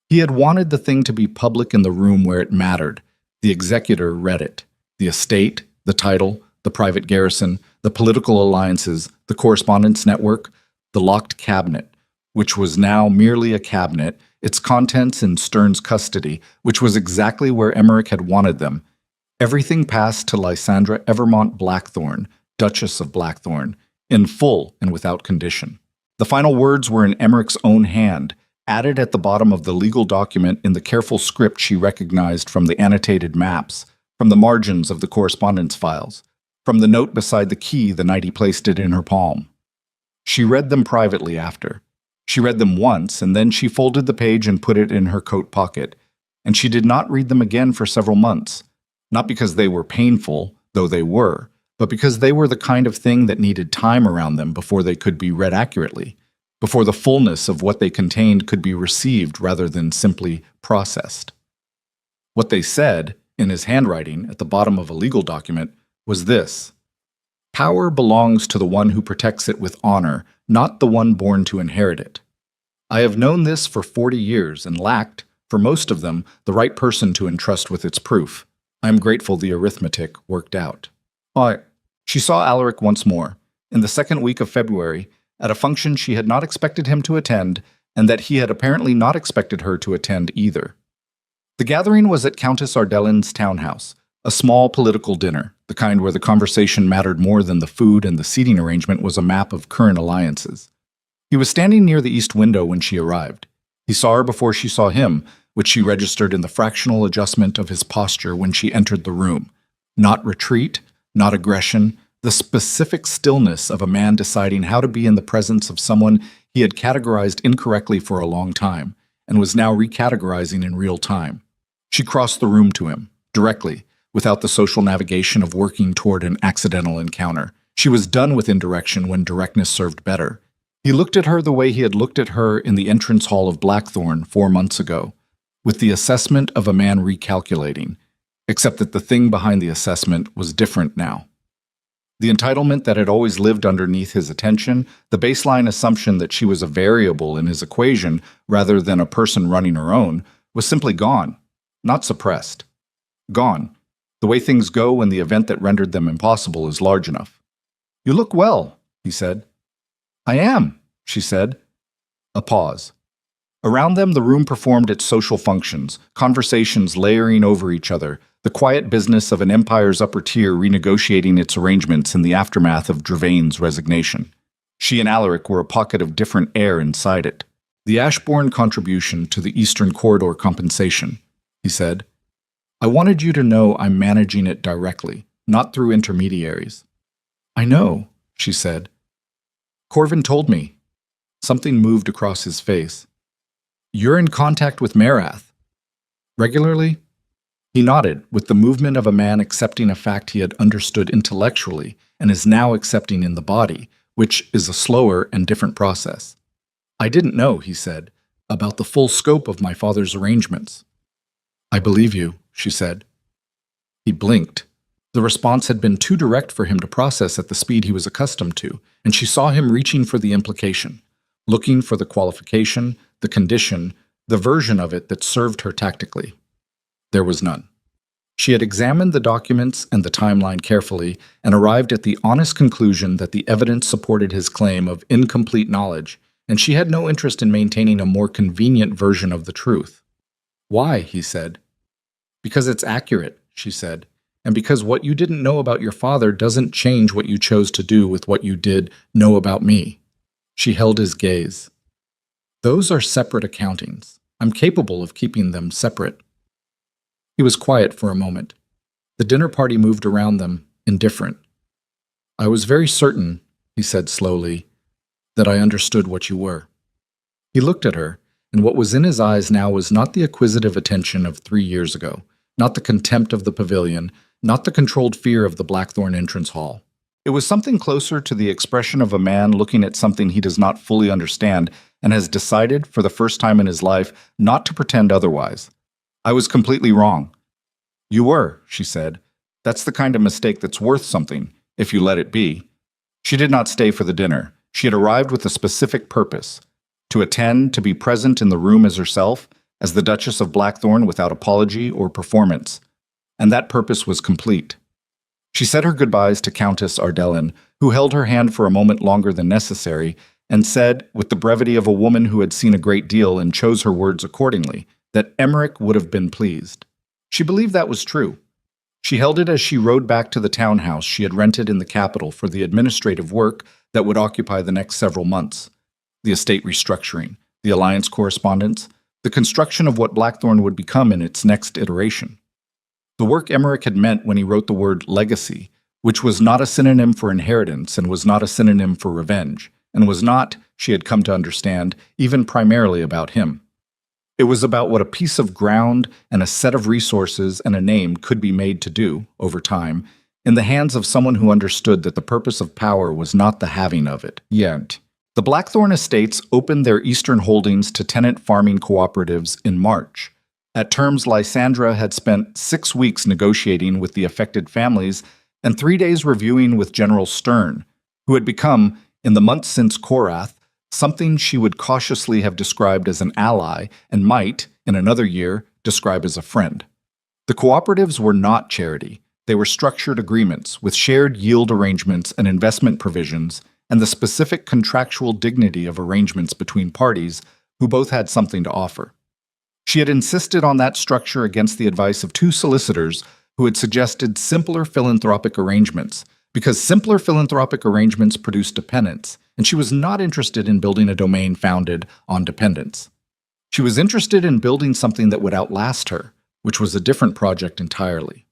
He had wanted the thing to be public in the room where it mattered. The executor read it. The estate, the title, the private garrison, the political alliances, the correspondence network, the locked cabinet, which was now merely a cabinet, its contents in Stern's custody, which was exactly where Emmerich had wanted them. Everything passed to Lysandra Evermont Blackthorne, Duchess of Blackthorne, in full and without condition. The final words were in Emmerich's own hand, added at the bottom of the legal document in the careful script she recognized from the annotated maps, from the margins of the correspondence files, from the note beside the key the night he placed it in her palm. She read them privately after. She read them once, and then she folded the page and put it in her coat pocket, and she did not read them again for several months, not because they were painful, though they were, but because they were the kind of thing that needed time around them before they could be read accurately, before the fullness of what they contained could be received rather than simply processed. What they said, in his handwriting at the bottom of a legal document, was this: "Power belongs to the one who protects it with honor, not the one born to inherit it. I have known this for 40 years and lacked, for most of them, the right person to entrust with its proof. I am grateful the arithmetic worked out." She saw Alaric once more, in the second week of February, at a function she had not expected him to attend, and that he had apparently not expected her to attend either. The gathering was at Countess Ardellin's townhouse, a small political dinner, the kind where the conversation mattered more than the food, and the seating arrangement was a map of current alliances. He was standing near the east window when she arrived. He saw her before she saw him, which she registered in the fractional adjustment of his posture when she entered the room. Not retreat, not aggression, the specific stillness of a man deciding how to be in the presence of someone he had categorized incorrectly for a long time, and was now recategorizing in real time. She crossed the room to him, directly, without the social navigation of working toward an accidental encounter. She was done with indirection when directness served better. He looked at her the way he had looked at her in the entrance hall of Blackthorne 4 months ago, with the assessment of a man recalculating, except that the thing behind the assessment was different now. The entitlement that had always lived underneath his attention, the baseline assumption that she was a variable in his equation rather than a person running her own, was simply gone, not suppressed. Gone, the way things go when the event that rendered them impossible is large enough. "You look well," he said. "I am," she said. A pause. Around them, the room performed its social functions, conversations layering over each other, the quiet business of an empire's upper tier renegotiating its arrangements in the aftermath of Dravain's resignation. She and Alaric were a pocket of different air inside it. "The Ashbourne contribution to the Eastern Corridor compensation," he said. "I wanted you to know I'm managing it directly, not through intermediaries." "I know," she said. "Corvin told me." Something moved across his face. "You're in contact with Marath." "Regularly?" He nodded, with the movement of a man accepting a fact he had understood intellectually and is now accepting in the body, which is a slower and different process. "I didn't know," he said, "about the full scope of my father's arrangements." "I believe you," she said. He blinked. The response had been too direct for him to process at the speed he was accustomed to, and she saw him reaching for the implication, looking for the qualification, the condition, the version of it that served her tactically. There was none. She had examined the documents and the timeline carefully and arrived at the honest conclusion that the evidence supported his claim of incomplete knowledge, and she had no interest in maintaining a more convenient version of the truth. "Why?" he said. "Because it's accurate," she said, "and because what you didn't know about your father doesn't change what you chose to do with what you did know about me." She held his gaze. "Those are separate accountings. I'm capable of keeping them separate." He was quiet for a moment. The dinner party moved around them, indifferent, I was very certain, he said slowly, that I understood what you were. He looked at her, and what was in his eyes now was not the acquisitive attention of 3 years ago, not the contempt of the pavilion, not the controlled fear of the Blackthorn entrance hall. It was something closer to the expression of a man looking at something he does not fully understand and has decided, for the first time in his life, not to pretend otherwise. I was completely wrong. You were, she said. That's the kind of mistake that's worth something, if you let it be. She did not stay for the dinner. She had arrived with a specific purpose: to attend, to be present in the room as herself, as the Duchess of Blackthorn without apology or performance. And that purpose was complete. She said her goodbyes to Countess Ardelin, who held her hand for a moment longer than necessary, and said, with the brevity of a woman who had seen a great deal and chose her words accordingly, that Emmerich would have been pleased. She believed that was true. She held it as she rode back to the townhouse she had rented in the capital for the administrative work that would occupy the next several months: the estate restructuring, the alliance correspondence, the construction of what Blackthorn would become in its next iteration. The work Emmerich had meant when he wrote the word legacy, which was not a synonym for inheritance and was not a synonym for revenge, and was not, she had come to understand, even primarily about him. It was about what a piece of ground and a set of resources and a name could be made to do, over time, in the hands of someone who understood that the purpose of power was not the having of it, yet. The Blackthorn estates opened their eastern holdings to tenant farming cooperatives in March. At terms Lysandra had spent 6 weeks negotiating with the affected families and 3 days reviewing with General Stern, who had become, in the months since Korath, something she would cautiously have described as an ally and might, in another year, describe as a friend. The cooperatives were not charity. They were structured agreements with shared yield arrangements and investment provisions and the specific contractual dignity of arrangements between parties who both had something to offer. She had insisted on that structure against the advice of 2 solicitors who had suggested simpler philanthropic arrangements, because simpler philanthropic arrangements produced dependence, and she was not interested in building a domain founded on dependence. She was interested in building something that would outlast her, which was a different project entirely.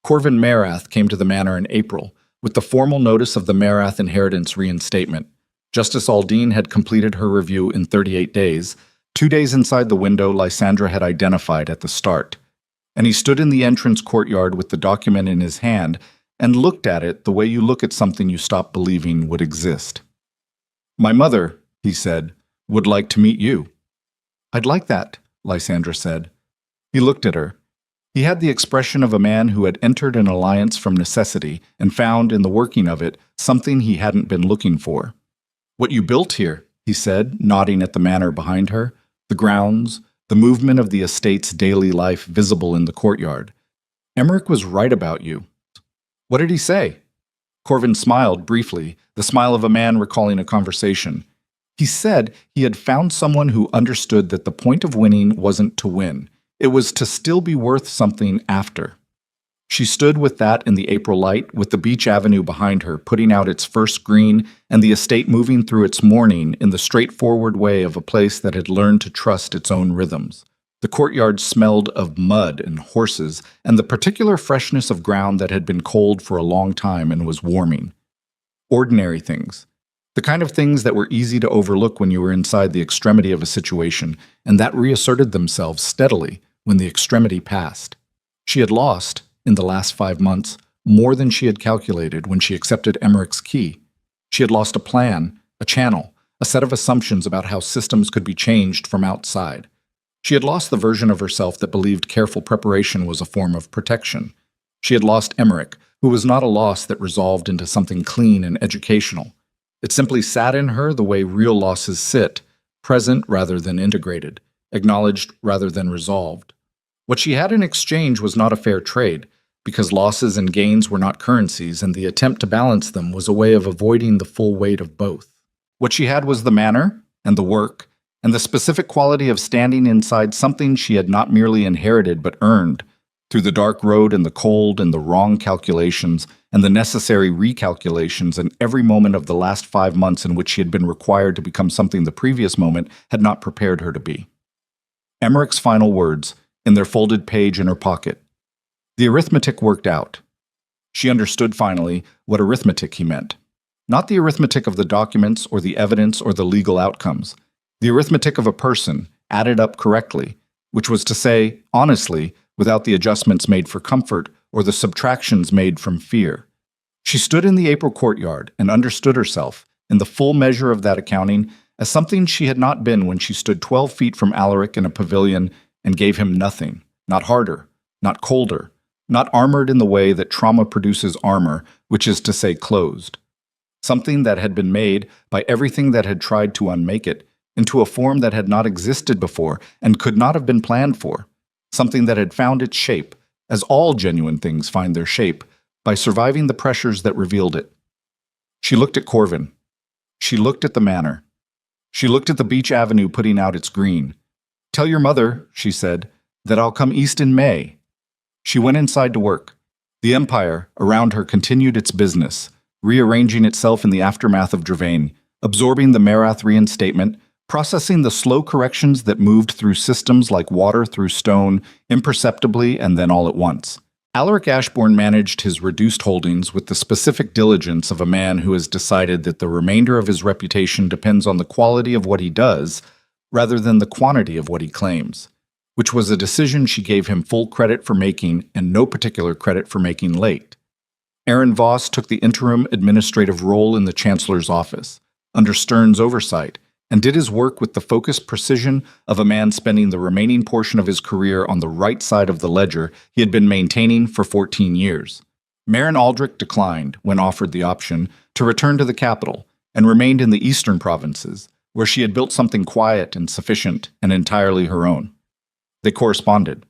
Corvin Marath came to the manor in April, with the formal notice of the Marath inheritance reinstatement. Justice Aldine had completed her review in 38 days, 2 days inside the window Lysandra had identified at the start, and he stood in the entrance courtyard with the document in his hand and looked at it the way you look at something you stop believing would exist. "My mother," he said, "would like to meet you." "I'd like that," Lysandra said. He looked at her. He had the expression of a man who had entered an alliance from necessity and found, in the working of it, something he hadn't been looking for. "What you built here," he said, nodding at the manor behind her, the grounds, the movement of the estate's daily life visible in the courtyard. "Emmerich was right about you." "What did he say?" Corvin smiled briefly, the smile of a man recalling a conversation. He said he had found someone who understood that the point of winning wasn't to win. It was to still be worth something after. She stood with that in the April light, with the beach avenue behind her, putting out its first green, and the estate moving through its morning in the straightforward way of a place that had learned to trust its own rhythms. The courtyard smelled of mud and horses, and the particular freshness of ground that had been cold for a long time and was warming. Ordinary things. The kind of things that were easy to overlook when you were inside the extremity of a situation, and that reasserted themselves steadily when the extremity passed. She had lost, in the last 5 months, more than she had calculated when she accepted Emmerich's key. She had lost a plan, a channel, a set of assumptions about how systems could be changed from outside. She had lost the version of herself that believed careful preparation was a form of protection. She had lost Emmerich, who was not a loss that resolved into something clean and educational. It simply sat in her the way real losses sit, present rather than integrated, acknowledged rather than resolved. What she had in exchange was not a fair trade, because losses and gains were not currencies, and the attempt to balance them was a way of avoiding the full weight of both. What she had was the manner, and the work, and the specific quality of standing inside something she had not merely inherited but earned, through the dark road and the cold and the wrong calculations and the necessary recalculations in every moment of the last 5 months in which she had been required to become something the previous moment had not prepared her to be. Emmerich's final words, in their folded page in her pocket. The arithmetic worked out. She understood finally what arithmetic he meant. Not the arithmetic of the documents or the evidence or the legal outcomes. The arithmetic of a person, added up correctly, which was to say, honestly, without the adjustments made for comfort or the subtractions made from fear. She stood in the April courtyard and understood herself, in the full measure of that accounting, as something she had not been when she stood 12 feet from Alaric in a pavilion and gave him nothing, not harder, not colder, not armored in the way that trauma produces armor, which is to say closed. Something that had been made by everything that had tried to unmake it, into a form that had not existed before and could not have been planned for. Something that had found its shape, as all genuine things find their shape, by surviving the pressures that revealed it. She looked at Corvin. She looked at the manor. She looked at the beach avenue putting out its green. "Tell your mother," she said, "that I'll come east in May." She went inside to work. The empire around her continued its business, rearranging itself in the aftermath of Dravain, absorbing the Marath reinstatement, processing the slow corrections that moved through systems like water through stone, imperceptibly and then all at once. Alaric Ashbourne managed his reduced holdings with the specific diligence of a man who has decided that the remainder of his reputation depends on the quality of what he does rather than the quantity of what he claims, which was a decision she gave him full credit for making and no particular credit for making late. Aaron Voss took the interim administrative role in the Chancellor's office, under Stern's oversight, and did his work with the focused precision of a man spending the remaining portion of his career on the right side of the ledger he had been maintaining for 14 years. Marin Aldrich declined, when offered the option, to return to the capital, and remained in the eastern provinces, where she had built something quiet and sufficient and entirely her own. They corresponded.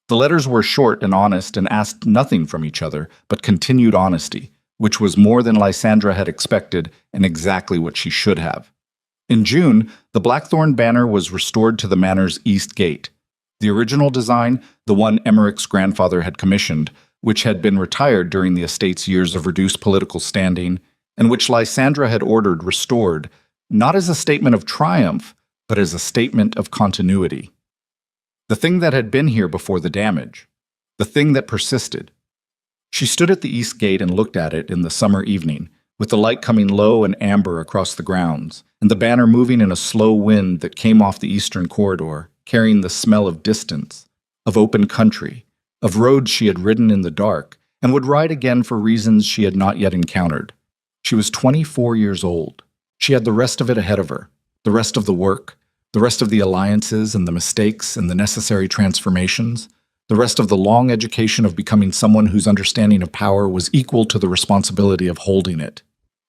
The letters were short and honest and asked nothing from each other but continued honesty, which was more than Lysandra had expected and exactly what she should have. In June, the Blackthorn banner was restored to the manor's east gate. The original design, the one Emmerich's grandfather had commissioned, which had been retired during the estate's years of reduced political standing, and which Lysandra had ordered restored, not as a statement of triumph, but as a statement of continuity. The thing that had been here before the damage. The thing that persisted. She stood at the east gate and looked at it in the summer evening, with the light coming low and amber across the grounds, and the banner moving in a slow wind that came off the eastern corridor, carrying the smell of distance, of open country, of roads she had ridden in the dark, and would ride again for reasons she had not yet encountered. She was 24 years old. She had the rest of it ahead of her, the rest of the work, the rest of the alliances and the mistakes and the necessary transformations, the rest of the long education of becoming someone whose understanding of power was equal to the responsibility of holding it.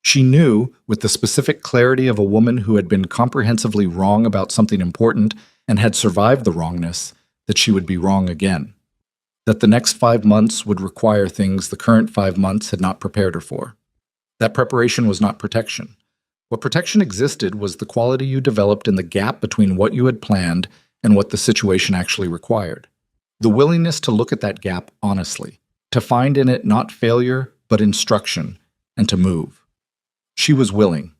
She knew, with the specific clarity of a woman who had been comprehensively wrong about something important and had survived the wrongness, that she would be wrong again. That the next 5 months would require things the current 5 months had not prepared her for. That preparation was not protection. What protection existed was the quality you developed in the gap between what you had planned and what the situation actually required. The willingness to look at that gap honestly, to find in it not failure, but instruction, and to move. She was willing.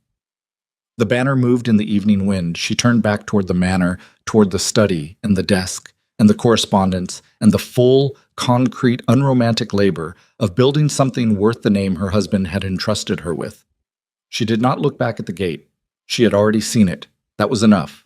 The banner moved in the evening wind. She turned back toward the manor, toward the study and the desk and the correspondence and the full, concrete, unromantic labor of building something worth the name her husband had entrusted her with. She did not look back at the gate. She had already seen it. That was enough.